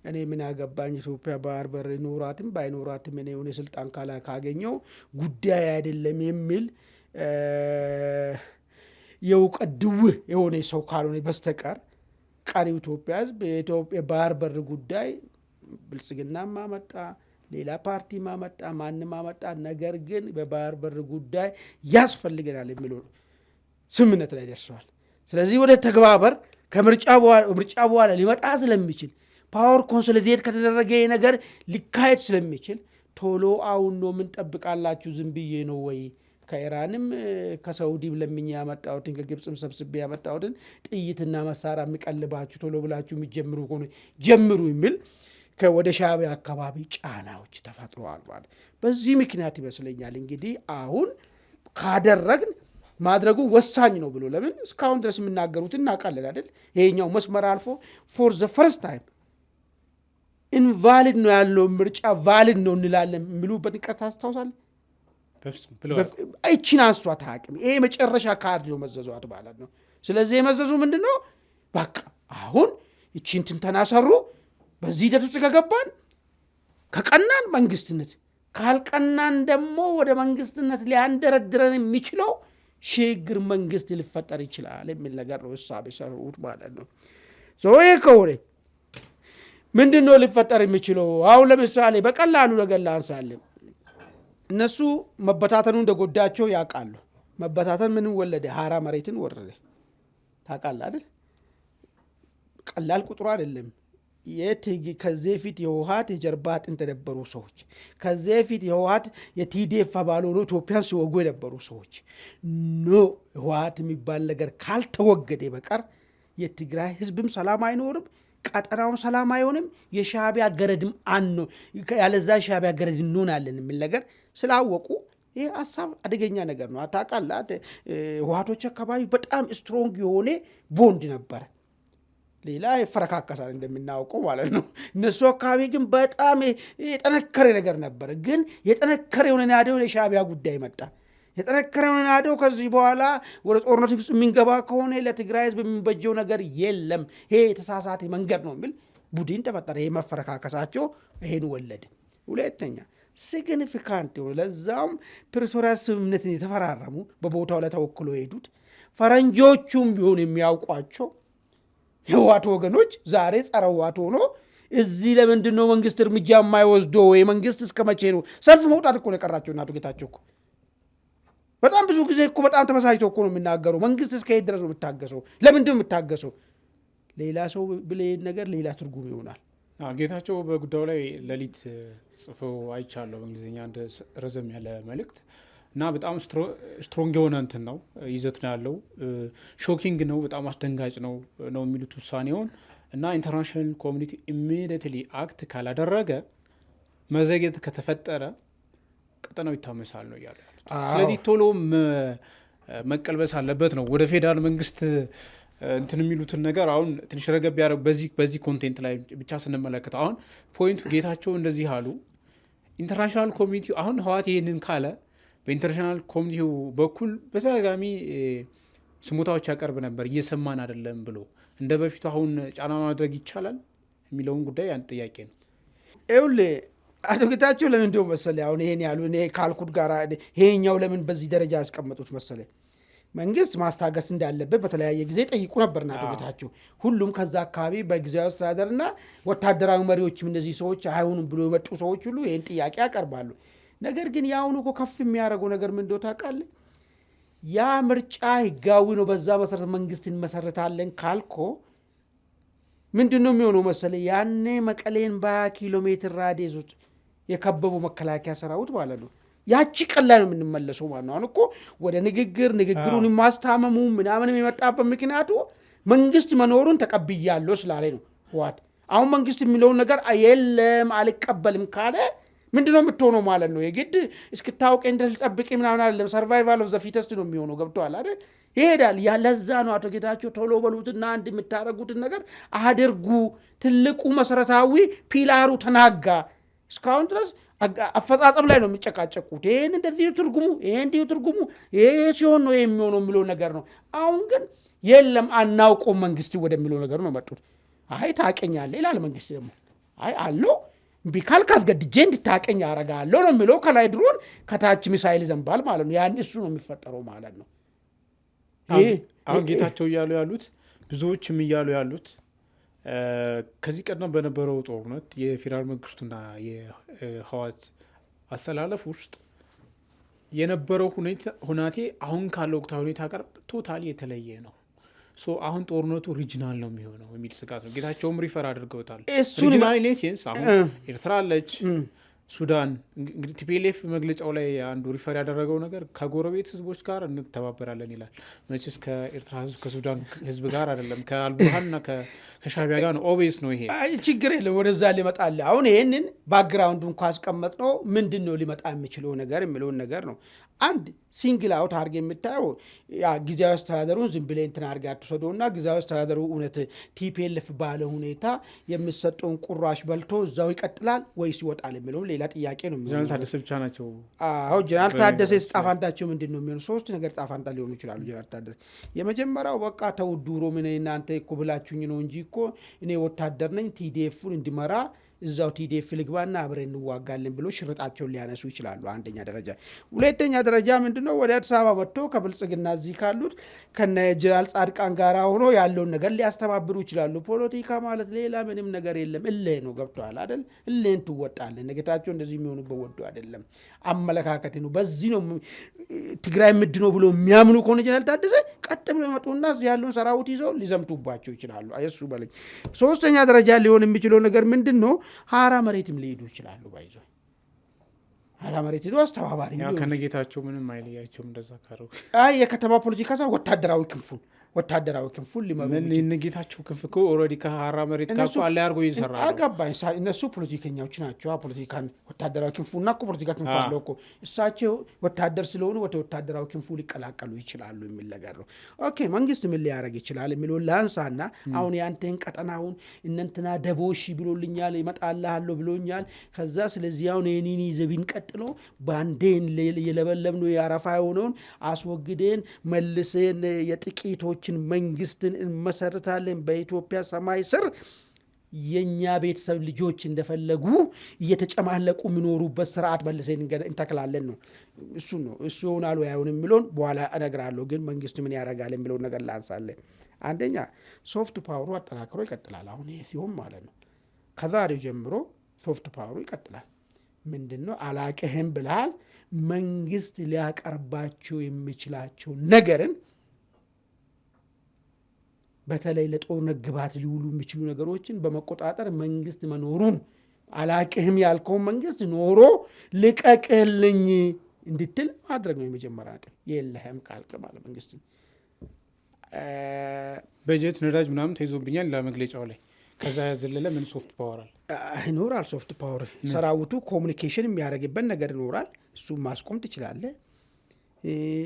እኔ ምን ያገባኝ ኢትዮጵያ ባህር በር ይኖራትም ባይኖራትም እኔ የሆነ ስልጣን ካገኘው ጉዳይ አይደለም የሚል የእውቀት ድውህ የሆነ ሰው ካልሆነ በስተቀር ቀሪው ኢትዮጵያ ህዝብ የኢትዮጵያ ባህር በር ጉዳይ ብልጽግና ማመጣ ሌላ ፓርቲ ማመጣ ማንም ማመጣ ነገር ግን በባህር በር ጉዳይ ያስፈልገናል የሚለው ስምምነት ላይ ደርሰዋል። ስለዚህ ወደ ተግባበር ከምርጫ በኋላ ሊመጣ ስለሚችል ፓወር ኮንሶሊዴት ከተደረገ ነገር ሊካሄድ ስለሚችል ቶሎ አሁን ነው ምን ጠብቃላችሁ? ዝም ብዬ ነው ወይ ከኢራንም ከሳውዲም ለምኛ ያመጣሁትን ከግብፅም ሰብስቤ ያመጣሁትን ጥይትና መሳሪያ የሚቀልባችሁ ቶሎ ብላችሁ የሚጀምሩ ሆነ ጀምሩ የሚል ወደ ሻዕቢያ አካባቢ ጫናዎች ተፈጥረዋል ማለት። በዚህ ምክንያት ይመስለኛል እንግዲህ አሁን ካደረግን ማድረጉ ወሳኝ ነው ብሎ ለምን እስካሁን ድረስ የምናገሩት እናውቃለን አይደል? ይሄኛው መስመር አልፎ ፎር ዘ ፈርስት ታይም ኢንቫሊድ ነው ያለው ምርጫ ቫሊድ ነው እንላለን የሚሉበት ንቀት ታስታውሳለህ? እቺን አንሷት አቅም ይሄ መጨረሻ ካርድ ነው መዘዟት ማለት ነው። ስለዚህ የመዘዙ ምንድነው? በቃ አሁን እቺን ትንተና ሰሩ። በዚህ ሂደት ውስጥ ከገባን ከቀናን መንግስትነት ካልቀናን ደግሞ ወደ መንግስትነት ሊያንደረድረን የሚችለው ሽግግር መንግስት ሊፈጠር ይችላል የሚል ነገር ነው እሳቤ ሰሩት ማለት ነው። ይሄ ከሆነ ምንድነው ሊፈጠር የሚችለው? አሁን ለምሳሌ በቀላሉ ነገር ላንሳለን። እነሱ መበታተኑ እንደጎዳቸው ያውቃሉ። መበታተን ምን ወለደ? ሀራ መሬትን ወረደ። ታውቃለህ አይደል? ቀላል ቁጥሩ አይደለም። ከዚህ ፊት የህወሓት የጀርባ አጥንት የነበሩ ሰዎች፣ ከዚህ ፊት የህወሓት የቲዲኤፍ አባል ሆነው ኢትዮጵያን ሲወጉ የነበሩ ሰዎች ህወሓት የሚባል ነገር ካልተወገደ በቀር የትግራይ ህዝብም ሰላም አይኖርም፣ ቀጠናውም ሰላም አይሆንም፣ የሻዕቢያ ገረድም ያለዛ ሻዕቢያ ገረድ እንሆናለን የሚል ነገር ስላወቁ ይህ ሀሳብ አደገኛ ነገር ነው። ታውቃለህ ህወሓቶች አካባቢ በጣም ስትሮንግ የሆነ ቦንድ ነበረ። ሌላ ይፈረካከሳል እንደምናውቀው ማለት ነው። እነሱ አካባቢ ግን በጣም የጠነከረ ነገር ነበር። ግን የጠነከረ የሆነ ናደው ለሻዕቢያ ጉዳይ መጣ። የጠነከረ የሆነ ናደው ከዚህ በኋላ ወደ ጦርነት ውስጥ የሚንገባ ከሆነ ለትግራይ ህዝብ የሚበጀው ነገር የለም፣ ይሄ የተሳሳተ መንገድ ነው የሚል ቡድን ተፈጠረ። ይሄ መፈረካከሳቸው ይሄን ወለደ። ሁለተኛ ሲግኒፊካንት የሆነ ለዛውም ፕሪቶሪያ ስምምነትን የተፈራረሙ በቦታው ላይ ተወክሎ የሄዱት ፈረንጆቹም ቢሆን የሚያውቋቸው የህወሓት ወገኖች ዛሬ ጸረ ህወሓት ሆኖ እዚህ ለምንድን ነው መንግስት እርምጃ የማይወስደው? መንግስት እስከ መቼ ነው? ሰልፍ መውጣት እኮ ነው የቀራቸው። እናቱ ጌታቸው እኮ በጣም ብዙ ጊዜ እኮ በጣም ተመሳይቶ እኮ ነው የሚናገሩ። መንግስት እስከ የት ድረስ ነው የምታገሰው? ለምንድን ነው የምታገሰው? ሌላ ሰው ብሌን ነገር ሌላ ትርጉም ይሆናል። ጌታቸው በጉዳዩ ላይ ሌሊት ጽፈው አይቻለሁ በእንግሊዝኛ አንድ ረዘም ያለ መልእክት እና በጣም ስትሮንግ የሆነ እንትን ነው ይዘት ነው ያለው። ሾኪንግ ነው፣ በጣም አስደንጋጭ ነው የሚሉት ውሳኔውን እና ኢንተርናሽናል ኮሚኒቲ ኢሚዲየትሊ አክት ካላደረገ መዘግየት ከተፈጠረ ቀጠናው ይታመሳል ነው እያሉ ያሉት። ስለዚህ ቶሎ መቀልበስ አለበት ነው። ወደ ፌዴራል መንግስት እንትን የሚሉትን ነገር አሁን ትንሽ ረገብ ያደረጉ በዚህ ኮንቴንት ላይ ብቻ ስንመለከት አሁን ፖይንቱ ጌታቸው እንደዚህ አሉ። ኢንተርናሽናል ኮሚኒቲ አሁን ህወሓት ይህንን ካለ በኢንተርናሽናል ኮሚኒቲው በኩል በተደጋጋሚ ስሞታዎች ያቀርብ ነበር፣ እየሰማን አይደለም ብሎ እንደ በፊቱ አሁን ጫና ማድረግ ይቻላል የሚለውን ጉዳይ አንድ ጥያቄ ነው። ይኸውልህ አቶ ጌታቸው ለምን እንደው መሰለህ አሁን ይሄን ያሉ እኔ ካልኩት ጋር ይሄኛው ለምን በዚህ ደረጃ ያስቀመጡት መሰለህ? መንግስት ማስታገስ እንዳለበት በተለያየ ጊዜ ጠይቁ ነበርና አቶ ጌታቸው ሁሉም ከዛ አካባቢ በጊዜያዊ አስተዳደርና ወታደራዊ መሪዎችም እነዚህ ሰዎች አይሆኑም ብሎ የመጡ ሰዎች ሁሉ ይህን ጥያቄ ያቀርባሉ። ነገር ግን የአሁኑ እኮ ከፍ የሚያደርገው ነገር ምን እንደው ታውቃለህ? ያ ምርጫ ህጋዊ ነው፣ በዛ መሰረት መንግስት እንመሰርታለን ካልኮ ምንድን ነው የሚሆነው መሰለህ? ያኔ መቀሌን በ20 ኪሎ ሜትር ራዲየስ ውስጥ የከበቡ መከላከያ ሰራዊት ማለት ነው ያቺ ቀን ላይ ነው የምንመለሰው ማለት ነው። አሁን እኮ ወደ ንግግሩን ማስታመሙ ምናምን የመጣበት ምክንያቱ መንግስት መኖሩን ተቀብያለሁ ስላለ ነው ህወሓት። አሁን መንግስት የሚለውን ነገር የለም አልቀበልም ካለ ምንድነው የምትሆነው ማለት ነው? የግድ እስክታውቀ እንደልጠብቅ ምናምን አይደለም። ሰርቫይቫል ኦፍ ዘ ፊተስት ነው የሚሆነው። ገብቶሃል አይደል? ይሄዳል። ያለዛ ነው አቶ ጌታቸው ቶሎ በሉትና አንድ የምታደርጉትን ነገር አድርጉ። ትልቁ መሰረታዊ ፒላሩ ተናጋ። እስካሁን ድረስ አፈጻጸም ላይ ነው የሚጨቃጨቁት። ይሄን እንደዚህ ትርጉሙ፣ ይሄ እንዲሁ ትርጉሙ፣ ይሄ ሲሆን ነው የሚሆነው የሚለው ነገር ነው። አሁን ግን የለም አናውቀው መንግስት ወደሚለው ነገር ነው መጡት። አይ ታቀኛለህ ይላል መንግስት ደግሞ አይ አለው ቢካል ካስገድጄ እንድታቀኝ አረጋለሁ ነው የሚለው። ከላይ ድሮን ከታች ሚሳይል ዘንባል ማለት ነው። ያን እሱ ነው የሚፈጠረው ማለት ነው። አሁን ጌታቸው እያሉ ያሉት ብዙዎችም እያሉ ያሉት ከዚህ ቀደም በነበረው ጦርነት የፌዴራል መንግስቱና የህወሓት አሰላለፍ ውስጥ የነበረው ሁናቴ አሁን ካለው ወቅታዊ ሁኔታ ጋር ቶታሊ የተለየ ነው። አሁን ጦርነቱ ሪጂናል ነው የሚሆነው የሚል ስጋት ነው። ጌታቸውም ሪፈር አድርገውታል። ሪጂናል ሴንስ አሁን ኤርትራ አለች፣ ሱዳን እንግዲህ ቲፒኤልኤፍ መግለጫው ላይ አንዱ ሪፈር ያደረገው ነገር ከጎረቤት ህዝቦች ጋር እንተባበራለን ይላል። መቼስ ከኤርትራ ህዝብ ከሱዳን ህዝብ ጋር አይደለም፣ ከአልቡርሃንና ከሻቢያ ጋር ነው። ኦቤስ ነው ይሄ ችግር የለም። ወደዛ ሊመጣል። አሁን ይህንን ባክግራውንዱ እንኳ አስቀመጥ ነው። ምንድን ነው ሊመጣ የሚችለው ነገር የሚለውን ነገር ነው። አንድ ሲንግል አውት አድርገ የምታየው ጊዜያዊ አስተዳደሩን ዝም ብለህ እንትን አድርገህ አትወስደውና ጊዜያዊ አስተዳደሩ እውነት ቲፒኤልኤፍ ባለ ሁኔታ የሚሰጠውን ቁራሽ በልቶ እዛው ይቀጥላል ወይስ ይወጣል የሚለውን ሌላ ጥያቄ ነው። ጀነራል ታደሰ ብቻ ናቸው። ጀነራል ታደሰ ጣፋንታቸው ምንድን ነው የሚሆነው? ሶስት ነገር ጣፋንታ ሊሆኑ ይችላሉ። ጀነራል ታደሰ የመጀመሪያው በቃ ተውዱሮ ምን እናንተ እኮ ብላችሁኝ ነው እንጂ እኮ እኔ ወታደር ነኝ ቲዲኤፍን እንዲመራ እዛው ቲዲኤፍ ልግባና አብረን እንዋጋለን ብሎ ሽርጣቸውን ሊያነሱ ይችላሉ። አንደኛ ደረጃ። ሁለተኛ ደረጃ ምንድነው ወደ አዲስ አበባ መጥቶ ከብልጽግና እዚህ ካሉት ከነ ጀነራል ጻድቃን ጋር ሆኖ ያለውን ነገር ሊያስተባብሩ ይችላሉ። ፖለቲካ ማለት ሌላ ምንም ነገር የለም። እልህ ነው። ገብቶሃል አይደል? እልህን ትወጣለህ። ነገታቸው እንደዚህ የሚሆኑበት ወዶ አይደለም፣ አመለካከት ነው። በዚህ ነው ትግራይ ምድ ነው ብሎ የሚያምኑ ከሆነ ጀነራል ታደሰ ቀጥ ብሎ ይመጡና እዚህ ያለውን ሰራዊት ይዘው ሊዘምቱባቸው ይችላሉ። እሱ በለኝ። ሶስተኛ ደረጃ ሊሆን የሚችለው ነገር ምንድን ነው? ሀራ መሬትም ሊሄዱ ይችላሉ። ባይዞ ሀራ መሬት ሄዱ አስተባባሪ ከነጌታቸው ምንም አይለያቸውም። እንደዛ ካረው የከተማ ፖለቲካ ወታደራዊ ክንፉን ሊመሩ ጌታቸው ክንፍ እኮ ኦልሬዲ ከሀራ መሬት ጋር አለ አድርጎ ይሰራሉ። አጋባኝ። እነሱ ፖለቲከኛዎች ናቸው። ፖለቲካን ወታደራዊ ክንፉና እኮ ፖለቲካ ክንፍ አለው እኮ። እሳቸው ወታደር ስለሆኑ ወደ ወታደራዊ ክንፉ ሊቀላቀሉ ይችላሉ የሚል ነገር ነው። ኦኬ መንግስት ምን ሊያደርግ ይችላል የሚለውን ላንሳና አሁን ያንተን ቀጠናውን እነንትና ደቦሺ ብሎልኛል ይመጣልሃለሁ ብሎኛል። ከዛ ስለዚህ አሁን የኒኒ ዘቢን ቀጥሎ ባንዴን የለበለብነው የአረፋ የሆነውን አስወግደን መልሰን የጥቂቶች መንግስትን እንመሰርታለን። በኢትዮጵያ ሰማይ ስር የኛ ቤተሰብ ልጆች እንደፈለጉ እየተጨማለቁ የሚኖሩበት ስርዓት መልሰን እንተክላለን ነው። እሱ ነው። እሱ ይሆናል ወይ አይሆንም የሚለውን በኋላ እነግራለሁ። ግን መንግስቱ ምን ያደርጋል የሚለውን ነገር ላንሳለን። አንደኛ ሶፍት ፓወሩ አጠናክሮ ይቀጥላል። አሁን ይሄ ሲሆን ማለት ነው ከዛሬው ጀምሮ ሶፍት ፓወሩ ይቀጥላል። ምንድነው አላቅህም ብላል። መንግስት ሊያቀርባቸው የሚችላቸው ነገርን በተለይ ለጦርነት ግባት ሊውሉ የሚችሉ ነገሮችን በመቆጣጠር መንግስት መኖሩን አላቅህም ያልከውን መንግስት ኖሮ ልቀቅልኝ እንድትል ማድረግ ነው የመጀመሪያ ነገር። የለህም ካልክ ማለት መንግስት በጀት ነዳጅ ምናምን ተይዞብኛል ለመግለጫው ላይ ከዛ ያዘለለ ምን ሶፍት ፓወር ይኖራል። ሶፍት ፓወር ሰራዊቱ ኮሚኒኬሽን የሚያደርግበት ነገር ይኖራል። እሱ ማስቆም ትችላለህ።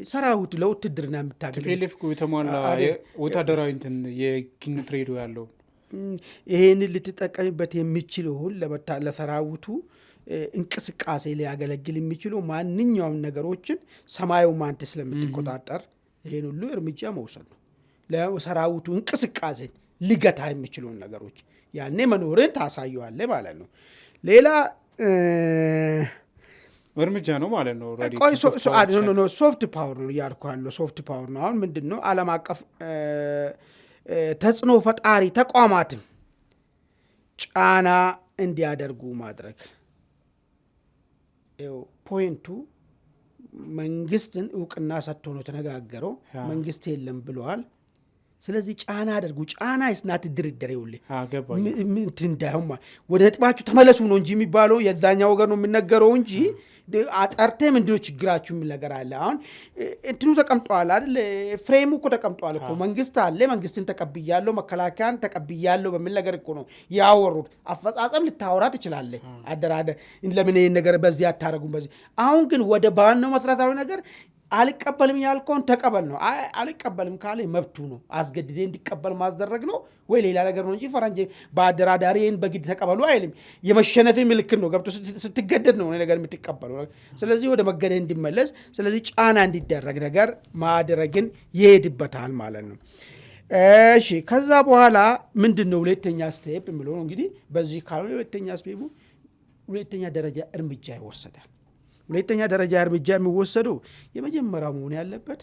ሰራዊት ለውትድርና የምታገለግል የተሟላ ወታደራዊ እንትን የግንኙነት ሬዲዮ ያለው ይሄንን ልትጠቀምበት የሚችለውን ለሰራዊቱ እንቅስቃሴ ሊያገለግል የሚችለው ማንኛውም ነገሮችን ሰማዩ ማንተ ስለምትቆጣጠር ይሄን ሁሉ እርምጃ መውሰድ ነው። ለሰራዊቱ እንቅስቃሴ ሊገታ የሚችሉን ነገሮች ያኔ መኖርን ታሳየዋለህ ማለት ነው። ሌላ እርምጃ ነው ማለት ነው። ሶፍት ፓወር ነው እያልኩ ያለው ሶፍት ፓወር ነው። አሁን ምንድን ነው ዓለም አቀፍ ተጽዕኖ ፈጣሪ ተቋማትን ጫና እንዲያደርጉ ማድረግ። ፖይንቱ መንግስትን እውቅና ሰጥቶ ነው የተነጋገረው። መንግስት የለም ብለዋል። ስለዚህ ጫና አድርጉ። ጫና ይስናት ድርድር ይውልህ እንዳይሆን ወደ ነጥባችሁ ተመለሱ ነው እንጂ የሚባለው የዛኛው ወገን ነው የሚነገረው እንጂ አጠርቴ ምንድነው ችግራችሁ የሚል ነገር አለ። አሁን እንትኑ ተቀምጠዋል አይደል? ፍሬሙ እኮ ተቀምጠዋል እኮ መንግስት አለ፣ መንግስትን ተቀብያለሁ፣ መከላከያን ተቀብያለሁ በሚል ነገር እኮ ነው ያወሩት። አፈጻጸም ልታወራ ትችላለህ። አደራደ ለምን ይሄን ነገር በዚህ አታረጉም በዚህ። አሁን ግን ወደ ባነው መሰረታዊ ነገር አልቀበልም ያልከውን ተቀበል ነው። አልቀበልም ካለ መብቱ ነው። አስገድዴ እንዲቀበል ማስደረግ ነው ወይ ሌላ ነገር ነው እንጂ ፈረንጅ በአደራዳሪን በግድ ተቀበሉ አይልም። የመሸነፍ ምልክት ነው። ገብቶ ስትገደድ ነው ነገር የምትቀበሉ። ስለዚህ ወደ መገደድ እንዲመለስ፣ ስለዚህ ጫና እንዲደረግ ነገር ማድረግን ይሄድበታል ማለት ነው። እሺ ከዛ በኋላ ምንድን ነው ሁለተኛ ስቴፕ የሚለው ነው እንግዲህ በዚህ ካልሆነ ሁለተኛ ስቴፑ ሁለተኛ ደረጃ እርምጃ ይወሰዳል። ሁለተኛ ደረጃ እርምጃ የሚወሰዱ የመጀመሪያው መሆን ያለበት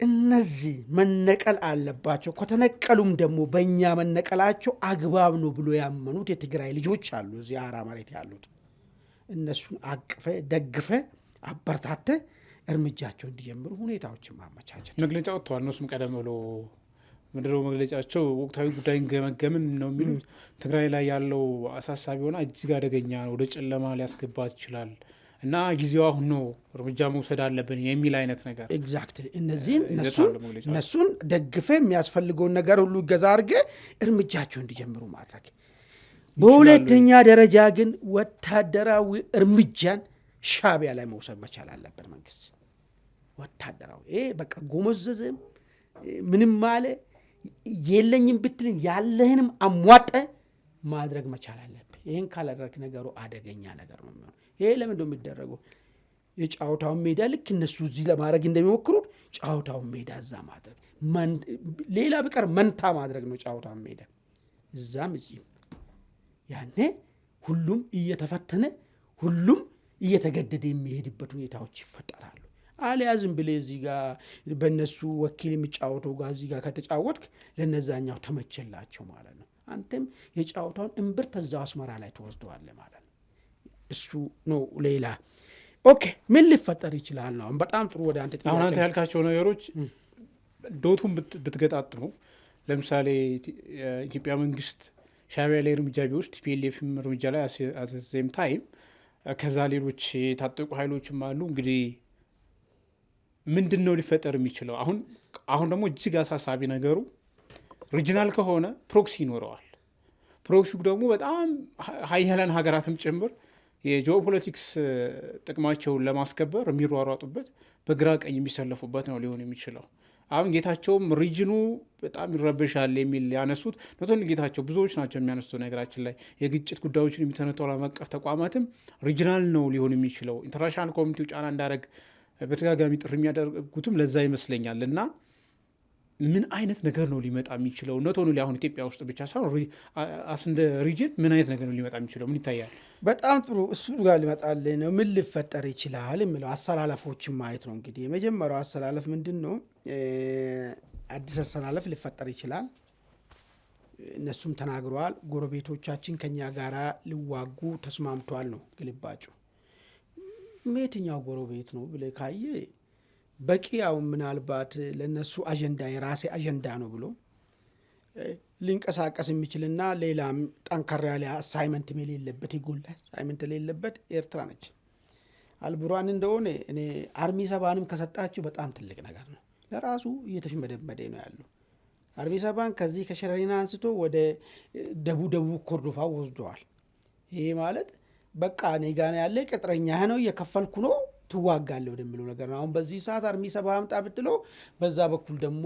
እነዚህ መነቀል አለባቸው። ከተነቀሉም ደግሞ በእኛ መነቀላቸው አግባብ ነው ብሎ ያመኑት የትግራይ ልጆች አሉ፣ እዚህ አራ መሬት ያሉት። እነሱን አቅፈ ደግፈ አበርታተ እርምጃቸው እንዲጀምሩ ሁኔታዎችን ማመቻቸት። መግለጫ ወጥተዋል። እነሱም ቀደም ብሎ ምድሮ መግለጫቸው ወቅታዊ ጉዳይን ገመገምን ነው የሚሉት። ትግራይ ላይ ያለው አሳሳቢ ሆና እጅግ አደገኛ ነው፣ ወደ ጨለማ ሊያስገባት ይችላል እና ጊዜው አሁን ነው እርምጃ መውሰድ አለብን የሚል አይነት ነገር ኤግዛክትሊ። እነሱን ደግፈ የሚያስፈልገውን ነገር ሁሉ እገዛ አድርገ እርምጃቸው እንዲጀምሩ ማድረግ። በሁለተኛ ደረጃ ግን ወታደራዊ እርምጃን ሻዕቢያ ላይ መውሰድ መቻል አለበት መንግስት። ወታደራዊ ይሄ በቃ ጎመዘዝም ምንም ማለ የለኝም ብትልን ያለህንም አሟጠ ማድረግ መቻል አለብህ። ይህን ካላደረግ ነገሩ አደገኛ ነገር ነው የሚሆነው። ይሄ ለምን እንደው የሚደረገው የጫወታውን ሜዳ ልክ እነሱ እዚህ ለማድረግ እንደሚሞክሩት ጫወታውን ሜዳ እዛ ማድረግ፣ ሌላ ቢቀር መንታ ማድረግ ነው ጫወታውን ሜዳ እዛም እዚህም። ያኔ ሁሉም እየተፈተነ ሁሉም እየተገደደ የሚሄድበት ሁኔታዎች ይፈጠራሉ። አሊያ ዝም ብለህ እዚህ ጋር በእነሱ ወኪል የሚጫወተው ጋር እዚህ ጋር ከተጫወትክ ለነዛኛው ተመቸላቸው ማለት ነው። አንተም የጫወታውን እምብርት እዛው አስመራ ላይ ትወስደዋለህ ማለት ነው። እሱ ነው ሌላ። ኦኬ ምን ሊፈጠር ይችላል ነው በጣም ጥሩ። ወደ አንተ አሁን አንተ ያልካቸው ነገሮች ዶቱን ብትገጣጥሙ፣ ለምሳሌ ኢትዮጵያ መንግስት ሻዕቢያ ላይ እርምጃ ቢወስድ ቲፒኤልኤፍም እርምጃ ላይ አዘዘም ታይም ከዛ ሌሎች የታጠቁ ኃይሎችም አሉ። እንግዲህ ምንድን ነው ሊፈጠር የሚችለው? አሁን ደግሞ እጅግ አሳሳቢ ነገሩ ሪጂናል ከሆነ ፕሮክሲ ይኖረዋል። ፕሮክሲው ደግሞ በጣም ሀያላን ሀገራትም ጭምር የጂኦፖለቲክስ ጥቅማቸውን ለማስከበር የሚሯሯጡበት በግራ ቀኝ የሚሰለፉበት ነው ሊሆን የሚችለው። አሁን ጌታቸውም ሪጅኑ በጣም ይረበሻል የሚል ያነሱት ኖቶን ጌታቸው ብዙዎች ናቸው የሚያነሱት። ነገራችን ላይ የግጭት ጉዳዮችን የሚተነተው ዓለም አቀፍ ተቋማትም ሪጅናል ነው ሊሆን የሚችለው። ኢንተርናሽናል ኮሚኒቲው ጫና እንዳደረግ በተደጋጋሚ ጥሪ የሚያደርጉትም ለዛ ይመስለኛል። እና ምን አይነት ነገር ነው ሊመጣ የሚችለው? ኖቶን አሁን ኢትዮጵያ ውስጥ ብቻ ሳይሆን እንደ ሪጅን ምን አይነት ነገር ነው ሊመጣ የሚችለው? ምን ይታያል? በጣም ጥሩ። እሱ ጋር ሊመጣልህ ነው። ምን ሊፈጠር ይችላል የሚለው አሰላለፎችን ማየት ነው። እንግዲህ የመጀመሪያው አሰላለፍ ምንድን ነው? አዲስ አሰላለፍ ሊፈጠር ይችላል። እነሱም ተናግረዋል። ጎረቤቶቻችን ከኛ ጋር ሊዋጉ ተስማምተዋል ነው ግልባጩ። የትኛው ጎረቤት ነው ብለህ ካየ በቂ ያው ምናልባት ለነሱ አጀንዳ የራሴ አጀንዳ ነው ብሎ ሊንቀሳቀስ የሚችልና ሌላም ጠንከር ያለ አሳይመንት የሌለበት የጎላ አሳይመንት የሌለበት ኤርትራ ነች። አልቡራን እንደሆነ እኔ አርሚ ሰባንም ከሰጣቸው በጣም ትልቅ ነገር ነው። ለራሱ እየተሽመደመደ ነው ያለው። አርሚ ሰባን ከዚህ ከሸረሪና አንስቶ ወደ ደቡብ ኮርዶፋ ወስደዋል። ይሄ ማለት በቃ እኔ ጋር ያለ ቅጥረኛ ነው እየከፈልኩ ነው ትዋጋለህ ወደሚለው ነገር ነው። አሁን በዚህ ሰዓት አርሚ ሰባ አምጣ ብትለው በዛ በኩል ደግሞ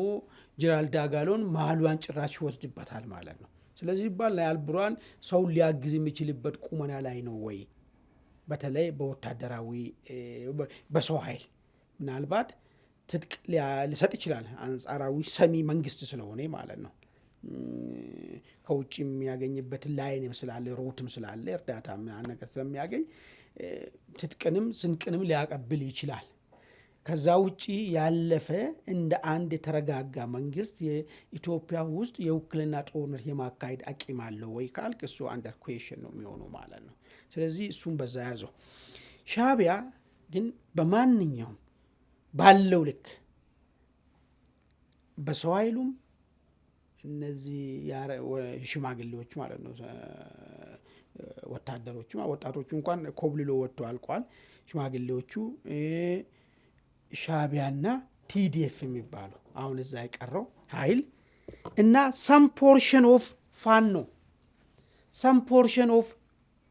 ጀነራል ዳጋሎን መሀሏን ጭራሽ ይወስድበታል ማለት ነው። ስለዚህ ይባል አልቡራን ሰው ሊያግዝ የሚችልበት ቁመና ላይ ነው ወይ? በተለይ በወታደራዊ በሰው ኃይል ምናልባት ትጥቅ ሊሰጥ ይችላል። አንጻራዊ ሰሚ መንግስት ስለሆነ ማለት ነው። ከውጭ የሚያገኝበት ላይንም ስላለ ሮትም ስላለ እርዳታ ምናምን ነገር ስለሚያገኝ ትጥቅንም ስንቅንም ሊያቀብል ይችላል። ከዛ ውጪ ያለፈ እንደ አንድ የተረጋጋ መንግስት የኢትዮጵያ ውስጥ የውክልና ጦርነት የማካሄድ አቂም አለው ወይ ካልክ እሱ አንደር ኩዌሽን ነው የሚሆነው ማለት ነው። ስለዚህ እሱም በዛ ያዘው። ሻዕቢያ ግን በማንኛውም ባለው ልክ በሰው ኃይሉም እነዚህ ሽማግሌዎች ማለት ነው ወታደሮቹ ወጣቶቹ እንኳን ኮብልሎ ወጥቶ አልቋል። ሽማግሌዎቹ ሻዕቢያና ቲዲኤፍ የሚባለው አሁን እዛ የቀረው ኃይል እና some portion of ፋኖ some portion of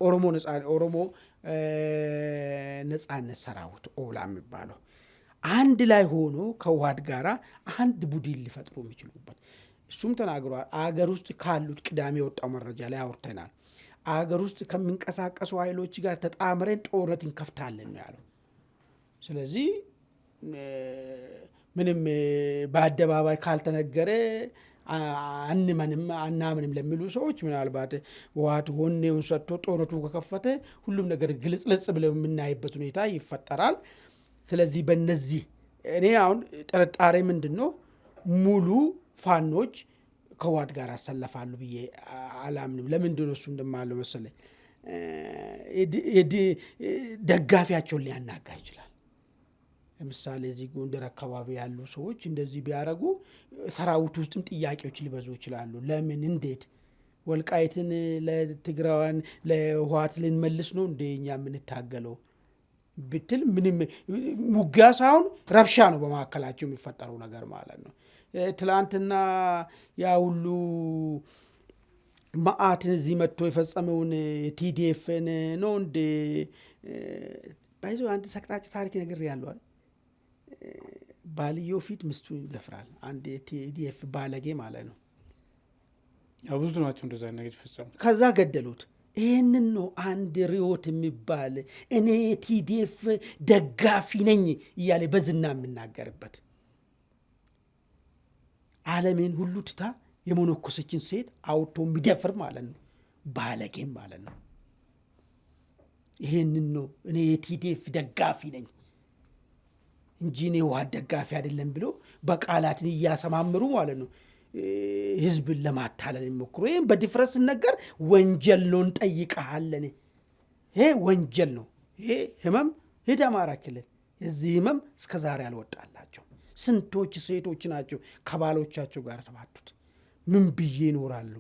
ኦሮሞ ነጻነት ሰራዊት ኦላ የሚባለው አንድ ላይ ሆኖ ከውሃድ ጋራ አንድ ቡድን ሊፈጥሩ የሚችሉበት እሱም ተናግሯል። አገር ውስጥ ካሉት ቅዳሜ የወጣው መረጃ ላይ አውርተናል። አገር ውስጥ ከሚንቀሳቀሱ ኃይሎች ጋር ተጣምረን ጦርነት እንከፍታለን ነው ያለው። ስለዚህ ምንም በአደባባይ ካልተነገረ አናምንም ለሚሉ ሰዎች ምናልባት ውሃት ወኔውን ሰጥቶ ጦርነቱን ከከፈተ ሁሉም ነገር ግልጽልጽ ብለው የምናይበት ሁኔታ ይፈጠራል። ስለዚህ በእነዚህ እኔ አሁን ጥርጣሬ ምንድነው ሙሉ ፋኖች ከውሃት ጋር ያሰለፋሉ ብዬ አላምንም። ለምንድነው እሱ እንደማለው መሰለኝ ደጋፊያቸውን ሊያናጋ ይችላል። ለምሳሌ እዚህ ጎንደር አካባቢ ያሉ ሰዎች እንደዚህ ቢያረጉ ሰራዊት ውስጥም ጥያቄዎች ሊበዙ ይችላሉ። ለምን እንዴት ወልቃይትን ለትግራዋን ለውሃት ልንመልስ ነው እንደኛ የምንታገለው ብትል ምንም ሙጊያ ሳይሆን ረብሻ ነው በመካከላቸው የሚፈጠረው ነገር ማለት ነው። ትላንትና ያ ሁሉ መዓትን እዚህ መጥቶ የፈጸመውን ቲዲኤፍን ነው እንደ ባይዞ አንድ ሰቅጣጭ ታሪክ ነገር ያለው ባልየው ፊት ሚስቱን ይደፍራል። አንድ ቲዲኤፍ ባለጌ ማለት ነው። ያው ብዙ ናቸው እንደዛ ነገር ይፈጸሙ። ከዛ ገደሉት። ይህንን ነው አንድ ሪዮት የሚባል እኔ ቲዲኤፍ ደጋፊ ነኝ እያለ በዝና የምናገርበት ዓለሜን ሁሉ ትታ የሞኖኮሰችን ሴት አውቶ የሚደፍር ማለት ነው። ባለጌም ማለት ነው። ይህንን ነው እኔ የቲዲኤፍ ደጋፊ ነኝ እንጂ እኔ ውሃት ደጋፊ አይደለም ብሎ በቃላትን እያሰማምሩ ማለት ነው ህዝብን ለማታለል የሚሞክሩ። ይህም በድፍረት ሲነገር ወንጀል ነው፣ እንጠይቀሃለን። ይሄ ወንጀል ነው። ይሄ ህመም ሂድ አማራ ክልል የዚህ ህመም እስከ ዛሬ አልወጣላቸው። ስንቶች ሴቶች ናቸው ከባሎቻቸው ጋር ተባቱት። ምን ብዬ ይኖራሉ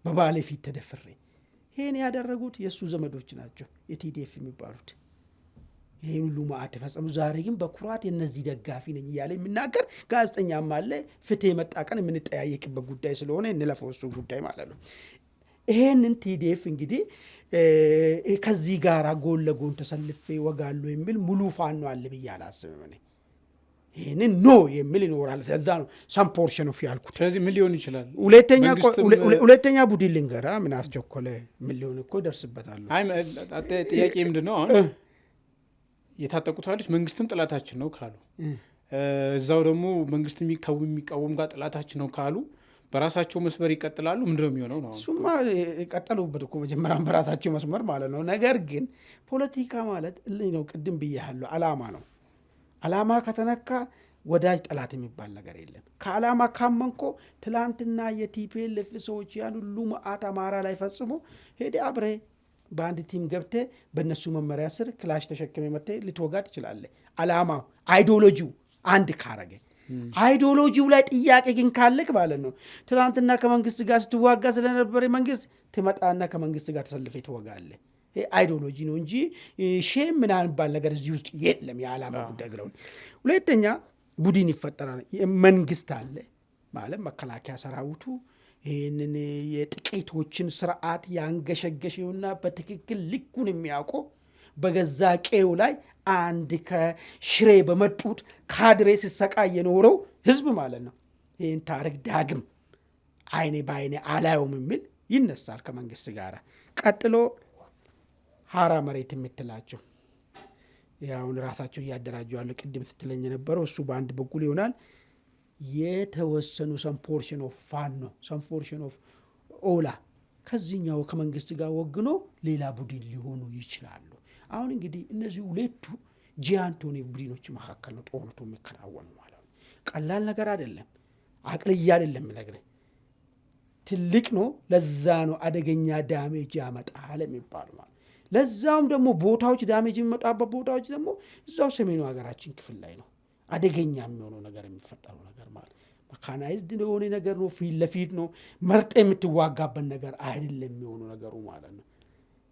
በባሌ ፊት ተደፍሬ። ይህን ያደረጉት የእሱ ዘመዶች ናቸው የቲዲኤፍ የሚባሉት። ይህን ሁሉ መዓት ተፈጸሙ። ዛሬ ግን በኩራት የነዚህ ደጋፊ ነኝ እያለ የሚናገር ጋዜጠኛም አለ። ፍትህ የመጣ ቀን የምንጠያየቅበት ጉዳይ ስለሆነ እንለፈው እሱ ጉዳይ ማለት ነው። ይህንን ቲዲኤፍ እንግዲህ ከዚህ ጋር ጎን ለጎን ተሰልፌ ወጋሉ የሚል ሙሉ ፋኖ አለ ብዬ አላስብም እኔ። ይህንን ኖ የሚል ይኖራል። እዛ ነው ሳም ፖርሽን ኦፍ ያልኩት። ስለዚህ ምን ሊሆን ይችላል? ሁለተኛ ቡድን ልንገራ ምን አስቸኮለ? ምን ሊሆን እኮ ደርስበታለሁ። ጥያቄ ምንድን ነው አሁን የታጠቁት ኃይሎች መንግስትም ጥላታችን ነው ካሉ እዛው ደግሞ መንግስት የሚቃወም ጋር ጥላታችን ነው ካሉ በራሳቸው መስመር ይቀጥላሉ። ምንድነው የሚሆነው ነው? እሱማ የቀጠሉበት እኮ መጀመሪያም በራሳቸው መስመር ማለት ነው። ነገር ግን ፖለቲካ ማለት ነው ቅድም ብያለሁ፣ አላማ ነው። አላማ ከተነካ ወዳጅ ጠላት የሚባል ነገር የለም። ከአላማ ካመንኮ ትላንትና የቲፒኤልኤፍ ሰዎች ያን ሁሉ መዓት አማራ ላይ ፈጽሞ ሄደ አብሬ በአንድ ቲም ገብተ በእነሱ መመሪያ ስር ክላሽ ተሸክመ መተ ልትወጋ ትችላለህ። አላማው አይዲዮሎጂው አንድ ካረገ አይዲዮሎጂው ላይ ጥያቄ ግን ካለክ ማለት ነው ትላንትና ከመንግስት ጋር ስትዋጋ ስለነበረ መንግስት ትመጣና ከመንግስት ጋር ተሰልፈ ትወጋለህ። ይሄ አይዲዮሎጂ ነው እንጂ ሼም ምናምን ባል ነገር እዚህ ውስጥ የለም። የዓላማ ጉዳይ ስለሆነ ሁለተኛ ቡድን ይፈጠራል። መንግስት አለ ማለት መከላከያ ሰራዊቱ ይህንን የጥቂቶችን ስርዓት ያንገሸገሸውና በትክክል ልኩን የሚያውቀው በገዛ ቄው ላይ አንድ ከሽሬ በመጡት ካድሬ ሲሰቃይ የኖረው ህዝብ ማለት ነው። ይህን ታሪክ ዳግም አይኔ በአይኔ አላየውም የሚል ይነሳል ከመንግስት ጋር። ቀጥሎ ሀራ መሬት የምትላቸው ያውን ራሳቸው እያደራጁ ያሉ ቅድም ስትለኝ የነበረው እሱ በአንድ በኩል ይሆናል። የተወሰኑ ሰም ፖርሽን ኦፍ ፋኖ ሰም ፖርሽን ኦፍ ኦላ ከዚህኛው ከመንግስት ጋር ወግኖ ሌላ ቡድን ሊሆኑ ይችላሉ። አሁን እንግዲህ እነዚህ ሁለቱ ጂያንቶኒ ቡድኖች መካከል ነው ጦርነቱ የሚከናወኑ ማለት ነው። ቀላል ነገር አይደለም። አቅልያ አይደለም ነገር ትልቅ ነው። ለዛ ነው አደገኛ ዳሜጅ ያመጣል የሚባሉ ማለት። ለዛውም ደግሞ ቦታዎች ዳሜጅ የሚመጣበት ቦታዎች ደግሞ እዛው ሰሜኑ ሀገራችን ክፍል ላይ ነው አደገኛ የሚሆነው ነገር የሚፈጠረው ነገር ማለት። መካናይዝድ የሆነ ነገር ነው። ፊት ለፊት ነው መርጠ የምትዋጋበት ነገር አይደለም የሚሆነው ነገሩ ማለት ነው።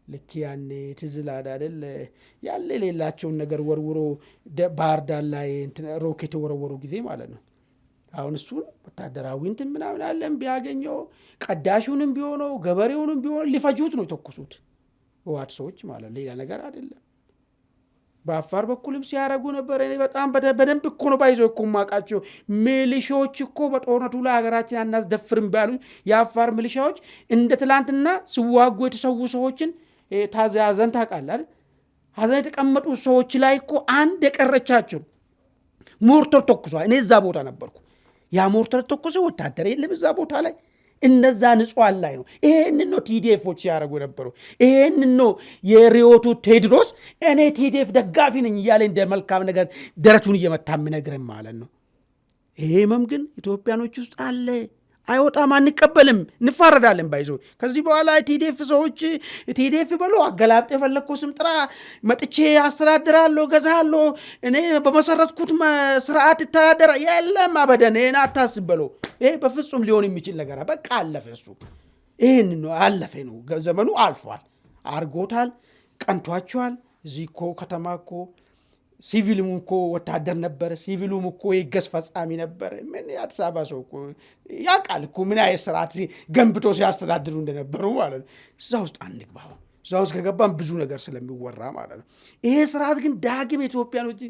ልክ ያኔ ትዝላዳ አይደል ያለ ሌላቸውን ነገር ወርውሮ ባህር ዳር ላይ ሮኬት ወረወሩ ጊዜ ማለት ነው። አሁን እሱን ወታደራዊ እንትን ምናምን አለም ቢያገኘው ቀዳሹንም ቢሆነው ገበሬውንም ቢሆን ሊፈጁት ነው የተኩሱት ህወሓት ሰዎች ማለት ሌላ ነገር አይደለም። በአፋር በኩልም ሲያረጉ ነበር። እኔ በጣም በደንብ እኮ ነው ባይዞ እኮ ማቃቸው ሚሊሻዎች እኮ በጦርነቱ ላይ ሀገራችን አናስደፍርም ባሉ የአፋር ሚሊሻዎች እንደ ትላንትና ሲዋጉ የተሰዉ ሰዎችን ሀዘን ታውቃለህ። ሀዘን የተቀመጡ ሰዎች ላይ እኮ አንድ የቀረቻቸው ሞርተር ተኩሷል። እኔ እዛ ቦታ ነበርኩ። ያ ሞርተር ተኩሶ ወታደር የለም እዛ ቦታ ላይ እነዛ ንጹሃን ላይ ነው። ይሄንን ነው ቲዲኤፎች ያደረጉ ነበሩ። ይሄንን ነው የሪዮቱ ቴድሮስ እኔ ቲዲኤፍ ደጋፊ ነኝ እያለ እንደ መልካም ነገር ደረቱን እየመታ የሚነግረን ማለት ነው። ይሄ ህመም ግን ኢትዮጵያኖች ውስጥ አለ። አይወጣም፣ አንቀበልም፣ እንፋረዳለን ባይዞ ከዚህ በኋላ ቲዲኤፍ ሰዎች ቲዲኤፍ በሎ አገላብጥ የፈለግከው ስም ጥራ መጥቼ አስተዳድራለሁ ገዛለሁ እኔ በመሰረትኩት ስርዓት ይተዳደራ የለም አበደን ይሄን አታስብ በሎ። ይሄ በፍጹም ሊሆን የሚችል ነገር በቃ አለፈ። እሱ ይሄን ነው አለፈ ነው ዘመኑ አልፏል። አርጎታል፣ ቀንቷቸዋል። እዚህ እኮ ከተማ እኮ ሲቪልም እኮ ወታደር ነበረ። ሲቪሉም እኮ የገስ ፈጻሚ ነበረ። ምን የአዲስ አበባ ሰው እኮ ያውቃል እኮ ምን አይነት ስርዓት ገንብቶ ሲያስተዳድሩ እንደነበሩ ማለት ነው። እዛ ውስጥ አንግባው። እዛ ውስጥ ከገባን ብዙ ነገር ስለሚወራ ማለት ነው። ይሄ ስርዓት ግን ዳግም ኢትዮጵያኖች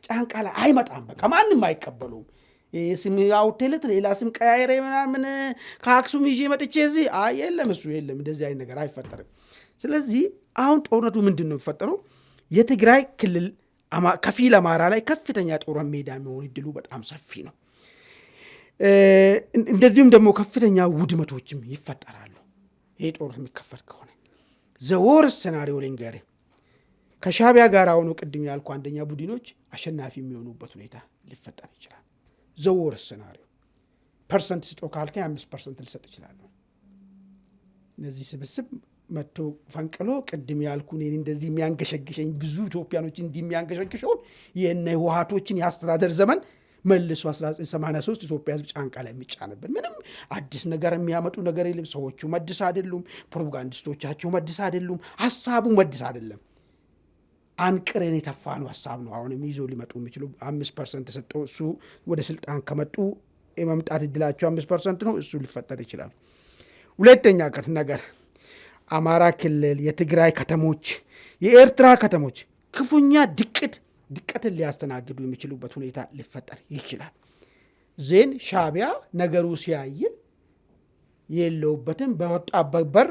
ጫንቃ ላይ አይመጣም። በቃ ማንም አይቀበሉም። ስም አውጥተለት ሌላ ስም ቀያይሬ ምናምን ከአክሱም ይዤ መጥቼ እዚህ የለም እሱ የለም። እንደዚህ አይነት ነገር አይፈጠርም። ስለዚህ አሁን ጦርነቱ ምንድን ነው የሚፈጠረው? የትግራይ ክልል ከፊል አማራ ላይ ከፍተኛ ጦር ሜዳ የሚሆን እድሉ በጣም ሰፊ ነው። እንደዚሁም ደግሞ ከፍተኛ ውድመቶችም ይፈጠራሉ። ይሄ ጦር የሚከፈት ከሆነ ዘወር ሴናሪዮ ልንገርህ። ከሻቢያ ጋር ሆኖ ቅድም ያልኩ አንደኛ ቡድኖች አሸናፊ የሚሆኑበት ሁኔታ ሊፈጠር ይችላል። ዘወር ሴናሪዮ ፐርሰንት ስጦ ካልከኝ 5% ልሰጥ ይችላል። እነዚህ ስብስብ መጥቶ ፈንቅሎ ቅድም ያልኩ እኔን እንደዚህ የሚያንገሸግሸኝ ብዙ ኢትዮጵያኖች እንዲህ የሚያንገሸግሸውን የእነ ህወሓቶችን የአስተዳደር ዘመን መልሶ 1983 ኢትዮጵያ ህዝብ ጫንቃ ላይ የሚጫነብን ምንም አዲስ ነገር የሚያመጡ ነገር የለም። ሰዎቹ መድስ አይደሉም። ፕሮፓጋንዲስቶቻቸው መድስ አይደሉም። ሀሳቡ መድስ አይደለም። አንቅረን የተፋነው ሀሳብ ነው። አሁንም ይዞ ሊመጡ የሚችሉ 5% ተሰጠው። እሱ ወደ ስልጣን ከመጡ የመምጣት እድላቸው 5% ነው። እሱ ሊፈጠር ይችላል። ሁለተኛ ነገር አማራ ክልል፣ የትግራይ ከተሞች፣ የኤርትራ ከተሞች ክፉኛ ድቀትን ሊያስተናግዱ የሚችሉበት ሁኔታ ሊፈጠር ይችላል። ዜን ሻቢያ ነገሩ ሲያይል የለውበትም በወጣበት በር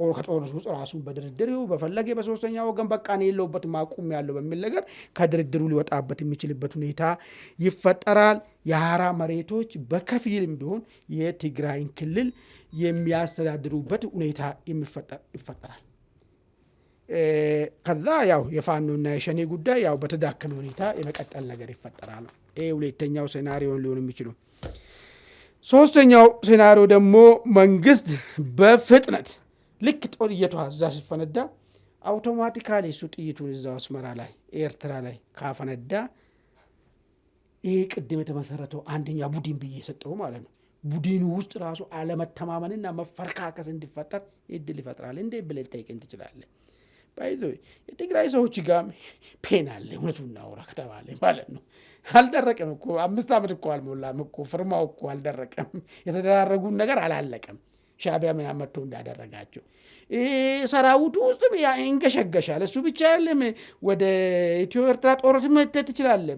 ከጦርነቱ ውስጥ ራሱን በድርድር በፈለገ በሶስተኛ ወገን በቃ ነው የለውበትም አቁም ያለው በሚል ነገር ከድርድሩ ሊወጣበት የሚችልበት ሁኔታ ይፈጠራል። የሀራ መሬቶች በከፊልም ቢሆን የትግራይን ክልል የሚያስተዳድሩበት ሁኔታ ይፈጠራል። ከዛ ያው የፋኖና የሸኔ ጉዳይ ያው በተዳከመ ሁኔታ የመቀጠል ነገር ይፈጠራል። ይሄ ሁለተኛው ሴናሪዮን ሊሆን የሚችሉ። ሶስተኛው ሴናሪዮ ደግሞ መንግስት በፍጥነት ልክ ጥይቷ እዛ ሲፈነዳ አውቶማቲካሊ እሱ ጥይቱን እዛው አስመራ ላይ ኤርትራ ላይ ካፈነዳ ይሄ ቅድም የተመሰረተው አንደኛ ቡድን ብዬ የሰጠው ማለት ነው። ቡድኑ ውስጥ ራሱ አለመተማመንና መፈርካከስ እንዲፈጠር እድል ይፈጥራል። እንዴ ብለህ ልጠይቀኝ ትችላለህ። ባይዞ የትግራይ ሰዎች ጋር ፔን አለ። እውነቱን እናውራ ከተባለ ማለት ነው። አልደረቀም እኮ 5 ዓመት እኮ አልሞላም እኮ ፍርማው እኮ አልደረቀም። የተደራረጉን ነገር አላለቀም። ሻቢያ ምን አመጡ እንዳደረጋቸው ሰራዊቱ ውስጥም ይንገሸገሻል። እሱ ብቻ አይደለም። ወደ ኢትዮ ኤርትራ ጦርነት መተት ትችላለህ።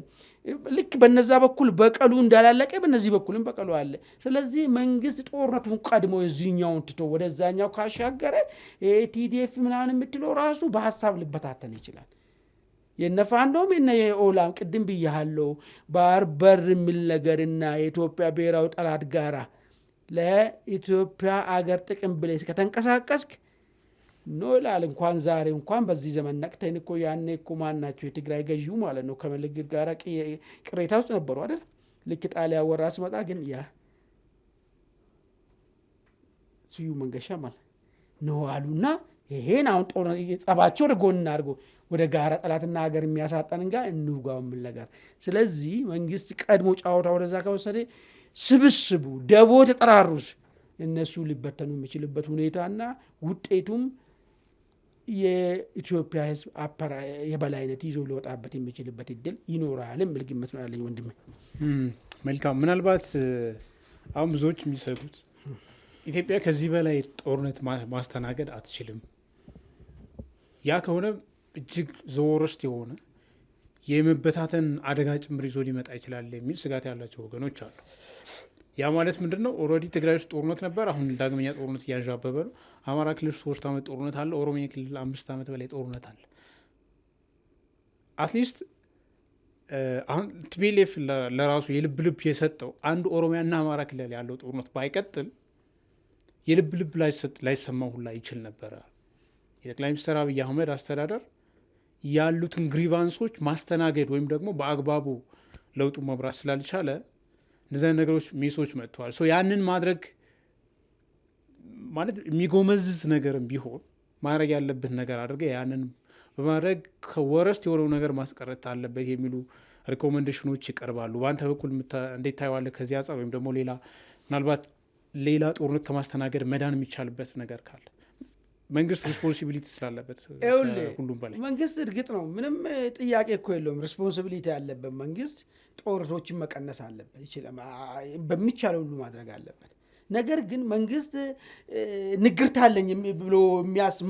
ልክ በነዛ በኩል በቀሉ እንዳላለቀ በነዚህ በኩልም በቀሉ አለ። ስለዚህ መንግስት ጦርነቱን ቀድሞ የዚህኛውን ትቶ ወደዛኛው ካሻገረ ቲዲኤፍ ምናምን የምትለው ራሱ በሀሳብ ልበታተን ይችላል። የነፋንዶም የኦላም ቅድም ብያለሁ ባህር በር የሚል ነገርና የኢትዮጵያ ብሔራዊ ጠላት ጋራ ለኢትዮጵያ አገር ጥቅም ብለህ ከተንቀሳቀስክ ኖ ይላል። እንኳን ዛሬ እንኳን በዚህ ዘመን ነቅተን እኮ ያኔ እኮ ማናቸው የትግራይ ገዢው ማለት ነው ከመለግድ ጋር ቅሬታ ውስጥ ነበሩ አይደል? ልክ ጣሊያ ወራ ሲመጣ ግን ያ ስዩ መንገሻ ማለት ነው አሉና ይሄን አሁን ጸባቸው ወደ ጎን አድርጎ ወደ ጋራ ጠላትና ሀገር የሚያሳጣን ጋር እንውጋው ምን ነገር። ስለዚህ መንግስት ቀድሞ ጫወታ ወደዛ ከወሰደ ስብስቡ ደቦ ተጠራሩስ እነሱ ሊበተኑ የሚችልበት ሁኔታና ውጤቱም የኢትዮጵያ ሕዝብ የበላይነት ይዞ ሊወጣበት የሚችልበት እድል ይኖራል የሚል ግምት ነው ያለኝ ወንድሜ። መልካም። ምናልባት አሁን ብዙዎች የሚሰጉት ኢትዮጵያ ከዚህ በላይ ጦርነት ማስተናገድ አትችልም፣ ያ ከሆነ እጅግ ዘወረስት የሆነ የመበታተን አደጋ ጭምር ይዞ ሊመጣ ይችላል የሚል ስጋት ያላቸው ወገኖች አሉ። ያ ማለት ምንድን ነው? ኦልሬዲ ትግራይ ውስጥ ጦርነት ነበር፣ አሁን ዳግመኛ ጦርነት እያንዣበበ ነው። አማራ ክልል 3 ዓመት ጦርነት አለ፣ ኦሮሚያ ክልል 5 ዓመት በላይ ጦርነት አለ። አትሊስት አሁን ቲፒኤልኤፍ ለራሱ የልብ ልብ የሰጠው አንድ ኦሮሚያና አማራ ክልል ያለው ጦርነት ባይቀጥል የልብ ልብ ላይሰማው ሁላ ይችል ነበረ። የጠቅላይ ሚኒስትር አብይ አህመድ አስተዳደር ያሉትን ግሪቫንሶች ማስተናገድ ወይም ደግሞ በአግባቡ ለውጡ መብራት ስላልቻለ እነዚያ ነገሮች ሚሶች መጥተዋል። ያንን ማድረግ ማለት የሚጎመዝዝ ነገርም ቢሆን ማድረግ ያለብን ነገር አድርገ ያንን በማድረግ ከወረስት የሆነው ነገር ማስቀረት አለበት የሚሉ ሪኮሜንዴሽኖች ይቀርባሉ። በአንተ በኩል እንዴት ታየዋለህ? ከዚህ አንጻር ወይም ደግሞ ምናልባት ሌላ ጦርነት ከማስተናገድ መዳን የሚቻልበት ነገር ካለ መንግስት ሪስፖንሲቢሊቲ ስላለበት ሁሉም በላይ መንግስት እርግጥ ነው ምንም ጥያቄ እኮ የለውም። ሪስፖንሲቢሊቲ ያለበት መንግስት ጦርነቶችን መቀነስ አለበት፣ በሚቻለው ሁሉ ማድረግ አለበት። ነገር ግን መንግስት ንግርት አለኝ ብሎ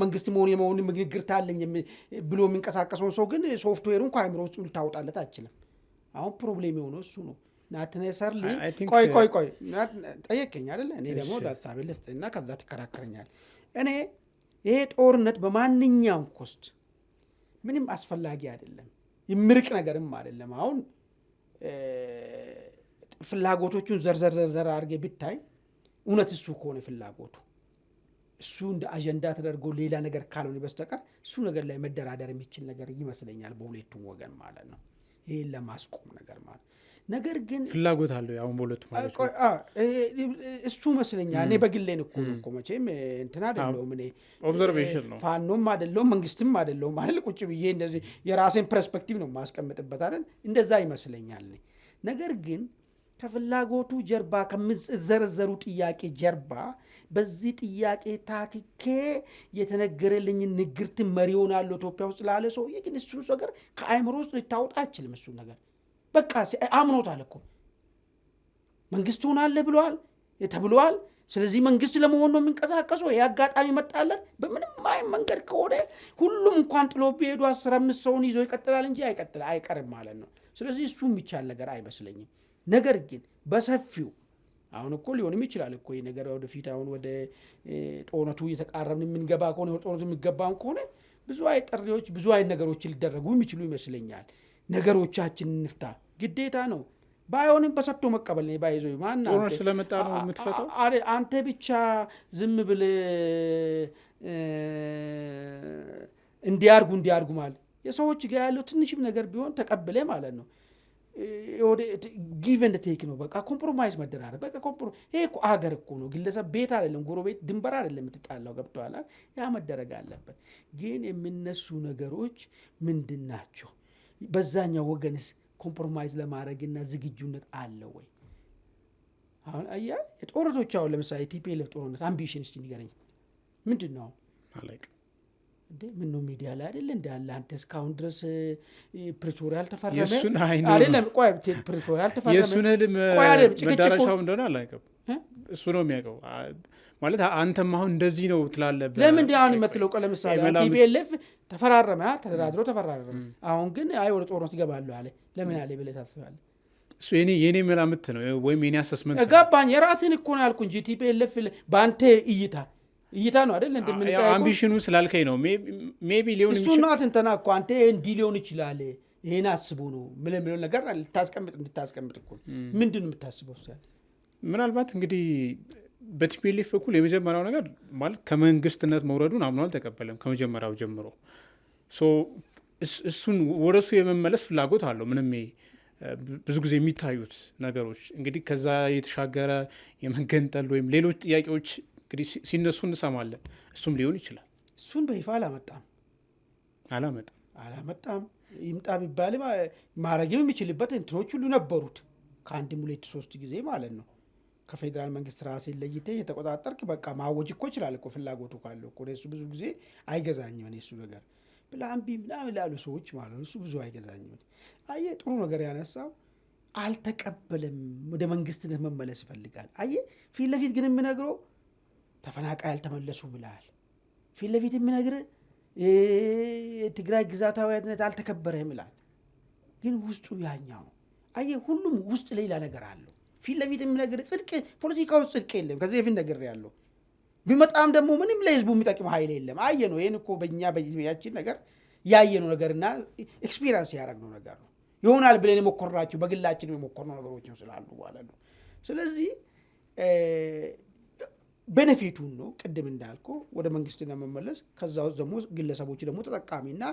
መንግስት መሆን ንግርት አለኝ ብሎ የሚንቀሳቀሰውን ሰው ግን ሶፍትዌሩን ከአእምሮ ውስጥ ልታወጣለት አችልም። አሁን ፕሮብሌም የሆነው እሱ ነው። ናትነሰርሊ ቆይ ጠየቀኝ አይደለ? እኔ ደግሞ ሀሳቤ ልስጥና ከዛ ትከራከረኛል። እኔ ይሄ ጦርነት በማንኛውም ኮስት ምንም አስፈላጊ አይደለም፣ ይምርቅ ነገርም አይደለም። አሁን ፍላጎቶቹን ዘርዘር አድርጌ ብታይ እውነት እሱ ከሆነ ፍላጎቱ እሱ እንደ አጀንዳ ተደርጎ ሌላ ነገር ካልሆነ በስተቀር እሱ ነገር ላይ መደራደር የሚችል ነገር ይመስለኛል በሁለቱም ወገን ማለት ነው። ይሄን ለማስቆም ነገር ማለት ነገር ግን ፍላጎት አለው ያው በሁለቱ ማለት ነው። እሱ መስለኛል። እኔ በግሌን እኮ መቼም እንትና አይደለሁም፣ እኔ ኦብዘርቬሽን ነው፣ ፋኖም አይደለሁም መንግስትም አይደለሁም ማለት ቁጭ ብዬ እንደዚህ የራሴን ፐርስፔክቲቭ ነው ማስቀምጥበት አይደል? እንደዛ ይመስለኛል። ነገር ግን ከፍላጎቱ ጀርባ ከሚዘረዘሩ ጥያቄ ጀርባ በዚህ ጥያቄ ታክኬ የተነገረልኝ ንግርት መሪ ሆናለሁ ኢትዮጵያ ውስጥ ላለ ሰው ግን እሱ ነገር ከአእምሮ ውስጥ ልታወጣ አይችልም። እሱ ነገር በቃ አምኖታል እኮ መንግስት ሆናለህ ብለዋል ተብለዋል። ስለዚህ መንግስት ለመሆን ነው የሚንቀሳቀሰው። ይህ አጋጣሚ መጣለት በምንም መንገድ ከሆነ ሁሉም እንኳን ጥሎ ቢሄዱ 15 ሰውን ይዞ ይቀጥላል እንጂ አይቀርም ማለት ነው። ስለዚህ እሱ የሚቻል ነገር አይመስለኝም። ነገር ግን በሰፊው አሁን እኮ ሊሆንም ይችላል እኮ ይህ ነገር ወደፊት አሁን ወደ ጦርነቱ እየተቃረብን የምንገባ ከሆነ ጦርነቱ የሚገባን ከሆነ ብዙ አይነት ጥሪዎች ብዙ አይነት ነገሮች ሊደረጉ የሚችሉ ይመስለኛል። ነገሮቻችን እንፍታ ግዴታ ነው። ባይሆንም በሰጥቶ መቀበል ነው። ባይዞ ማን ጦርነት ስለመጣ ነው የምትፈታው? አንተ ብቻ ዝም ብለህ እንዲያርጉ ማለት የሰዎች ጋር ያለው ትንሽም ነገር ቢሆን ተቀብለ ማለት ነው። ጊቭ ኤንድ ቴክ ነው። በቃ ኮምፕሮማይዝ መደራረግ በቃ ይሄ እኮ አገር እኮ ነው፣ ግለሰብ ቤት አይደለም፣ ጎረቤት ድንበር አይደለም የምትጣላው። ገብቶሃል? ያ መደረግ አለበት። ግን የሚነሱ ነገሮች ምንድን ናቸው? በዛኛው ወገንስ ኮምፕሮማይዝ ለማድረግና ዝግጁነት አለ ወይ? አሁን አያ የጦርነቶች አሁን ለምሳሌ ቲፒኤልኤፍ ጦርነት አምቢሽን እስቲ ንገረኝ ምንድን ነው? አለቅ እንዴ ምን ነው ሚዲያ ላይ አይደል እንዳለ አንተ እስካሁን ድረስ ፕሪቶሪያ አልተፈረመ አይደለም? ቆይ ፕሪቶሪያ አልተፈረመ የሱን ህልም መዳረሻው እንደሆነ አላውቅም። እሱ ነው የሚያውቀው ማለት አንተም አሁን እንደዚህ ነው ትላለህ። ለምን እንዲህ አሁን ይመስለው? ቆይ ለምሳሌ ቲፒኤልኤፍ ተፈራረመ፣ ተደራድሮ ተፈራረመ። አሁን ግን አይ ወደ ጦርነት ይገባሉ አለ። ለምን አለ ብለህ ታስባለህ? እሱ የኔ መላምት ነው ወይም የኔ አሰስመንት ነው። ገባኝ። የራስን እኮ ነው ያልኩ እንጂ ቲፒኤልኤፍ በአንተ እይታ ነው አይደል? አምቢሽኑ ስላልከኝ ነው ሜቢ ሊሆን ይችላል። እሱ ናት እንትና እኮ አንተ እንዲህ ሊሆን ይችላል ይሄን አስቦ ነው ምለው ነገር እንድታስቀምጥ እኮ ምንድን ነው የምታስበው? ምናልባት እንግዲህ በቲፒኤልኤፍ በኩል የመጀመሪያው ነገር ማለት ከመንግስትነት መውረዱን አምኖ አልተቀበለም ከመጀመሪያው ጀምሮ። እሱን ወደሱ የመመለስ ፍላጎት አለው። ምንም ብዙ ጊዜ የሚታዩት ነገሮች እንግዲህ ከዛ የተሻገረ የመገንጠል ወይም ሌሎች ጥያቄዎች እንግዲህ ሲነሱ እንሰማለን። እሱም ሊሆን ይችላል። እሱን በይፋ አላመጣም። ይምጣ ቢባል ማድረግም የሚችልበት እንትኖች ሁሉ ነበሩት። ከአንድም 2-3 ጊዜ ማለት ነው። ከፌዴራል መንግስት ራሴን ለይቴ የተቆጣጠርክ በቃ ማወጅ እኮ ይችላል እኮ ፍላጎቱ ካለው እኮ። እሱ ብዙ ጊዜ አይገዛኝም እኔ እሱ ነገር ብላምቢ ምናምን ላሉ ሰዎች ማለት ነው። እሱ ብዙ አይገዛኝም። አየህ ጥሩ ነገር ያነሳው አልተቀበለም። ወደ መንግስትነት መመለስ ይፈልጋል። አየህ ፊት ለፊት ግን የምነግረው ተፈናቃይ አልተመለሱ ብለሃል። ፊት ለፊት የምነግርህ የትግራይ ግዛታዊነት አልተከበረም ይላል። ግን ውስጡ ያኛው ነው። አየህ ሁሉም ውስጥ ሌላ ነገር አለው። ፊት ለፊት የምነግርህ ጽድቅ ፖለቲካ ውስጥ ጽድቅ የለም። ከዚህ በፊት ነገር ያለው ቢመጣም ደግሞ ምንም ለህዝቡ የሚጠቅም ኃይል የለም። አየ ነው። ይህን እኮ በእኛ በያችን ነገር ያየነው ነገርና ኤክስፒሪንስ ያደረግነው ነገር ነው። ይሆናል ብለን የሞከርናቸው በግላችን የሞከርነው ነገሮችን ስላሉ ማለት ነው። ስለዚህ ቤኔፊቱን ነው ቅድም እንዳልኩ ወደ መንግስትና መመለስ። ከዛ ውስጥ ደግሞ ግለሰቦች ደግሞ ተጠቃሚና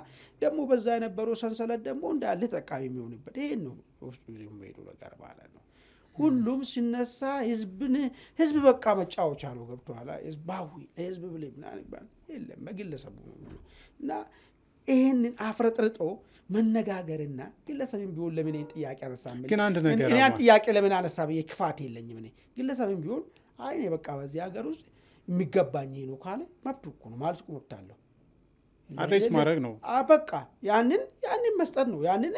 ደግሞ በዛ የነበረው ሰንሰለት ደግሞ እንዳለ ተጠቃሚ የሚሆንበት ይሄን ነው ውስጡ የሚሄዱ ነገር ማለት ነው። ሁሉም ሲነሳ ህዝብ በቃ መጫወቻ ነው። ገብቶሃል? ህዝባዊ ለህዝብ ብለህ ምናምን ይባላል የለም በግለሰቡ ነው። እና ይህንን አፍረጥርጦ መነጋገርና ግለሰብም ቢሆን ለምን ጥያቄ አነሳ ግን አንድ ነገር እኔ ጥያቄ ለምን አነሳ ብዬ ክፋት የለኝም። እኔ ግለሰብም ቢሆን አይ እኔ በቃ በዚህ ሀገር ውስጥ የሚገባኝ ነው ካለ መብቱ እኮ ነው ማለት እኮ መብት አለው። አድሬስ ማድረግ ነው በቃ ያንን መስጠት ነው። ያንን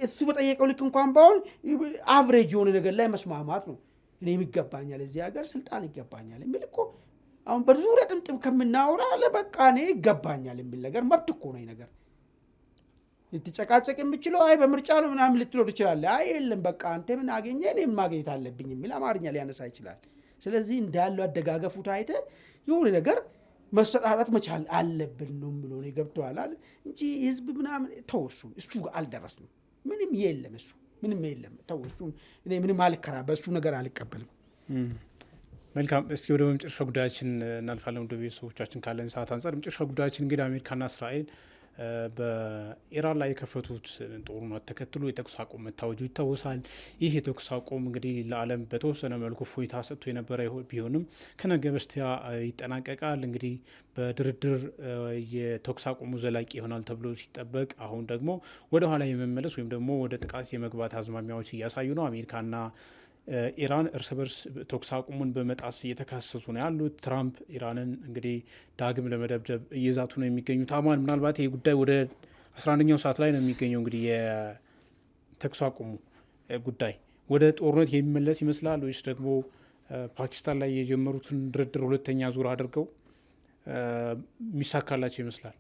እሱ በጠየቀው ልክ እንኳን ባሁን አቨሬጅ የሆነ ነገር ላይ መስማማት ነው። እኔ የሚገባኛል እዚህ ሀገር ስልጣን ይገባኛል የሚል እኮ አሁን በዙሪያ ጥምጥም ከምናወራ ለበቃ እኔ ይገባኛል የሚል ነገር መብት እኮ ነው። ነገር ልትጨቃጨቅ የምችለው አይ በምርጫ ነው ምናምን ልትለው ትችላለህ። አይ የለም በቃ አንተ ምን አገኘ እኔም ማግኘት አለብኝ የሚል አማርኛ ሊያነሳ ይችላል። ስለዚህ እንዳለው አደጋገፉ ታይተ የሆነ ነገር መሰጣጣት መቻል አለብን ነው የምለው ነው። ገብቶሃል እንጂ ህዝብ ምናምን ተወሱ እሱ አልደረስንም። ምንም የለም እሱ ምንም የለም ተወሱ። እኔ ምንም አልከራ በእሱ ነገር አልቀበልም። መልካም እስኪ ወደ መጨረሻ ጉዳያችን እናልፋለን። ወደ ቤተሰቦቻችን ካለን ሰዓት አንጻር መጨረሻ ጉዳያችን እንግዲህ አሜሪካና እስራኤል በኢራን ላይ የከፈቱት ጦርነት ተከትሎ የተኩስ አቁም መታወጁ ይታወሳል። ይህ የተኩስ አቁም እንግዲህ ለዓለም በተወሰነ መልኩ እፎይታ ሰጥቶ የነበረ ቢሆንም ከነገ በስቲያ ይጠናቀቃል። እንግዲህ በድርድር የተኩስ አቁሙ ዘላቂ ይሆናል ተብሎ ሲጠበቅ አሁን ደግሞ ወደ ኋላ የመመለስ ወይም ደግሞ ወደ ጥቃት የመግባት አዝማሚያዎች እያሳዩ ነው። አሜሪካና ኢራን እርስ በርስ ተኩስ አቁሙን በመጣስ እየተካሰሱ ነው ያሉት። ትራምፕ ኢራንን እንግዲህ ዳግም ለመደብደብ እየዛቱ ነው የሚገኙት። አማን ምናልባት ይህ ጉዳይ ወደ 11ኛው ሰዓት ላይ ነው የሚገኘው። እንግዲህ የተኩስ አቁሙ ጉዳይ ወደ ጦርነት የሚመለስ ይመስላል ወይስ ደግሞ ፓኪስታን ላይ የጀመሩትን ድርድር ሁለተኛ ዙር አድርገው የሚሳካላቸው ይመስላል?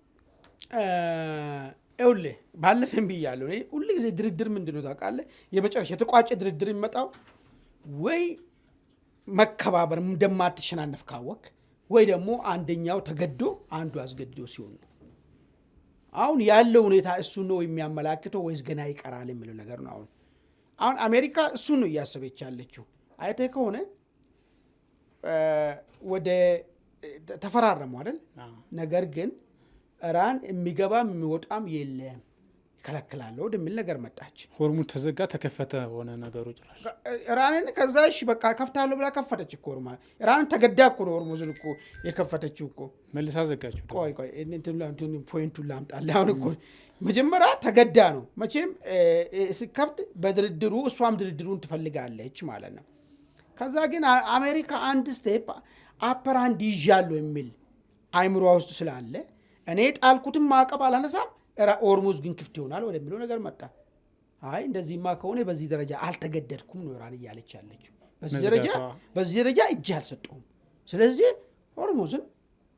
ይኸውልህ ባለፈም ብያለሁ እኔ ሁሉ ጊዜ ድርድር ምንድን ነው ታውቃለህ? የመጨረሻ የተቋጨ ድርድር የሚመጣው ወይ መከባበር እንደማትሸናነፍ ካወቅ ወይ ደግሞ አንደኛው ተገዶ አንዱ አስገድዶ ሲሆን ነው። አሁን ያለው ሁኔታ እሱ ነው የሚያመላክተው ወይስ ገና ይቀራል የሚለው ነገር ነው። አሁን አሜሪካ እሱ ነው እያሰበች ያለችው። አይተህ ከሆነ ወደ ተፈራረሙ አይደል? ነገር ግን ኢራን የሚገባም የሚወጣም የለም ይከለክላለሁ ወደሚል ነገር መጣች። ሆርሙዝ ተዘጋ ተከፈተ ሆነ ነገሩ ጭራሽ። ኢራንን ከዛ እሺ በቃ ከፍታለሁ ብላ ከፈተች እኮ ኢራን ተገዳ እኮ ነው ሆርሙዝን እኮ የከፈተችው እኮ መልሳ ዘጋችው። ቆይ ፖይንቱን ላምጣልህ። አሁን እኮ መጀመሪያ ተገዳ ነው መቼም ሲከፍት በድርድሩ እሷም ድርድሩን ትፈልጋለች ማለት ነው። ከዛ ግን አሜሪካ አንድ ስቴፕ አፐራንድ ይዣለሁ የሚል አይምሯ ውስጥ ስላለ እኔ ጣልኩትም ማዕቀብ አላነሳም ሆርሙዝ ግን ክፍት ይሆናል ወደሚለው ነገር መጣ። አይ እንደዚህማ ከሆነ በዚህ ደረጃ አልተገደድኩም ነው ኢራን እያለች ያለችው። በዚህ ደረጃ እጅ አልሰጠሁም። ስለዚህ ሆርሙዝን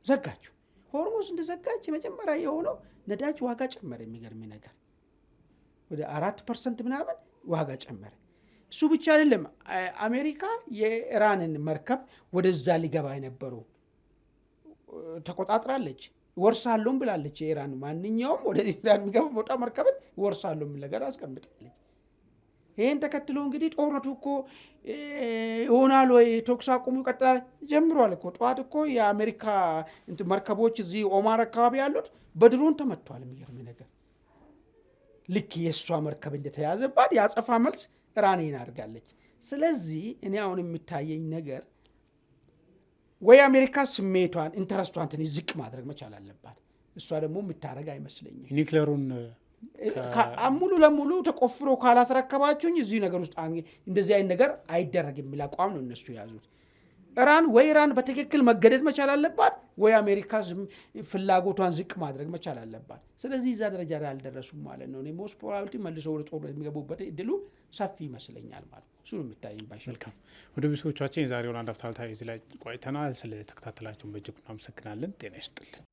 ዘጋችው። ሆርሙዝ እንደዘጋች የመጀመሪያ የሆነው ነዳጅ ዋጋ ጨመረ። የሚገርም ነገር ወደ 4% ምናምን ዋጋ ጨመረ። እሱ ብቻ አይደለም፣ አሜሪካ የኢራንን መርከብ ወደዛ ሊገባ የነበረው ተቆጣጥራለች። ወርሳለሁም ብላለች። የኢራን ማንኛውም ወደ ኢራን የሚገባ ቦታ መርከብን ወርሳለሁ የሚል ነገር አስቀምጣለች። ይህን ተከትሎ እንግዲህ ጦርነቱ እኮ ይሆናል ወይ ተኩስ አቁሙ ይቀጥላል ጀምሯል እኮ። ጠዋት እኮ የአሜሪካ መርከቦች እዚህ ኦማር አካባቢ ያሉት በድሮን ተመቷል። የሚገርም ነገር ልክ የእሷ መርከብ እንደተያዘባት የአጸፋ መልስ ኢራን ይህን አድርጋለች። ስለዚህ እኔ አሁን የሚታየኝ ነገር ወይ አሜሪካ ስሜቷን ኢንተረስቷን ዝቅ ማድረግ መቻል አለባት። እሷ ደግሞ የምታረግ አይመስለኝም። ኒክሌሩን ሙሉ ለሙሉ ተቆፍሮ ካላስረከባችሁኝ እዚህ ነገር ውስጥ እንደዚህ አይነት ነገር አይደረግም የሚል አቋም ነው እነሱ የያዙት። ኢራን በትክክል መገደድ መቻል አለባት፣ ወይ አሜሪካ ፍላጎቷን ዝቅ ማድረግ መቻል አለባት። ስለዚህ እዛ ደረጃ ላይ አልደረሱም ማለት ነው። ሞስት ፕሮባብሊ መልሶ ወደ ጦርነት የሚገቡበት እድሉ ሰፊ ይመስለኛል ማለት ነው። እሱ ነው የሚታየኝ። መልካም ወደ ቤተሰቦቻችን የዛሬውን አንድ አፍታ እዚህ ላይ ቆይተናል። ስለተከታተላችሁን በእጅጉ እናመሰግናለን። ጤና ይስጥልን።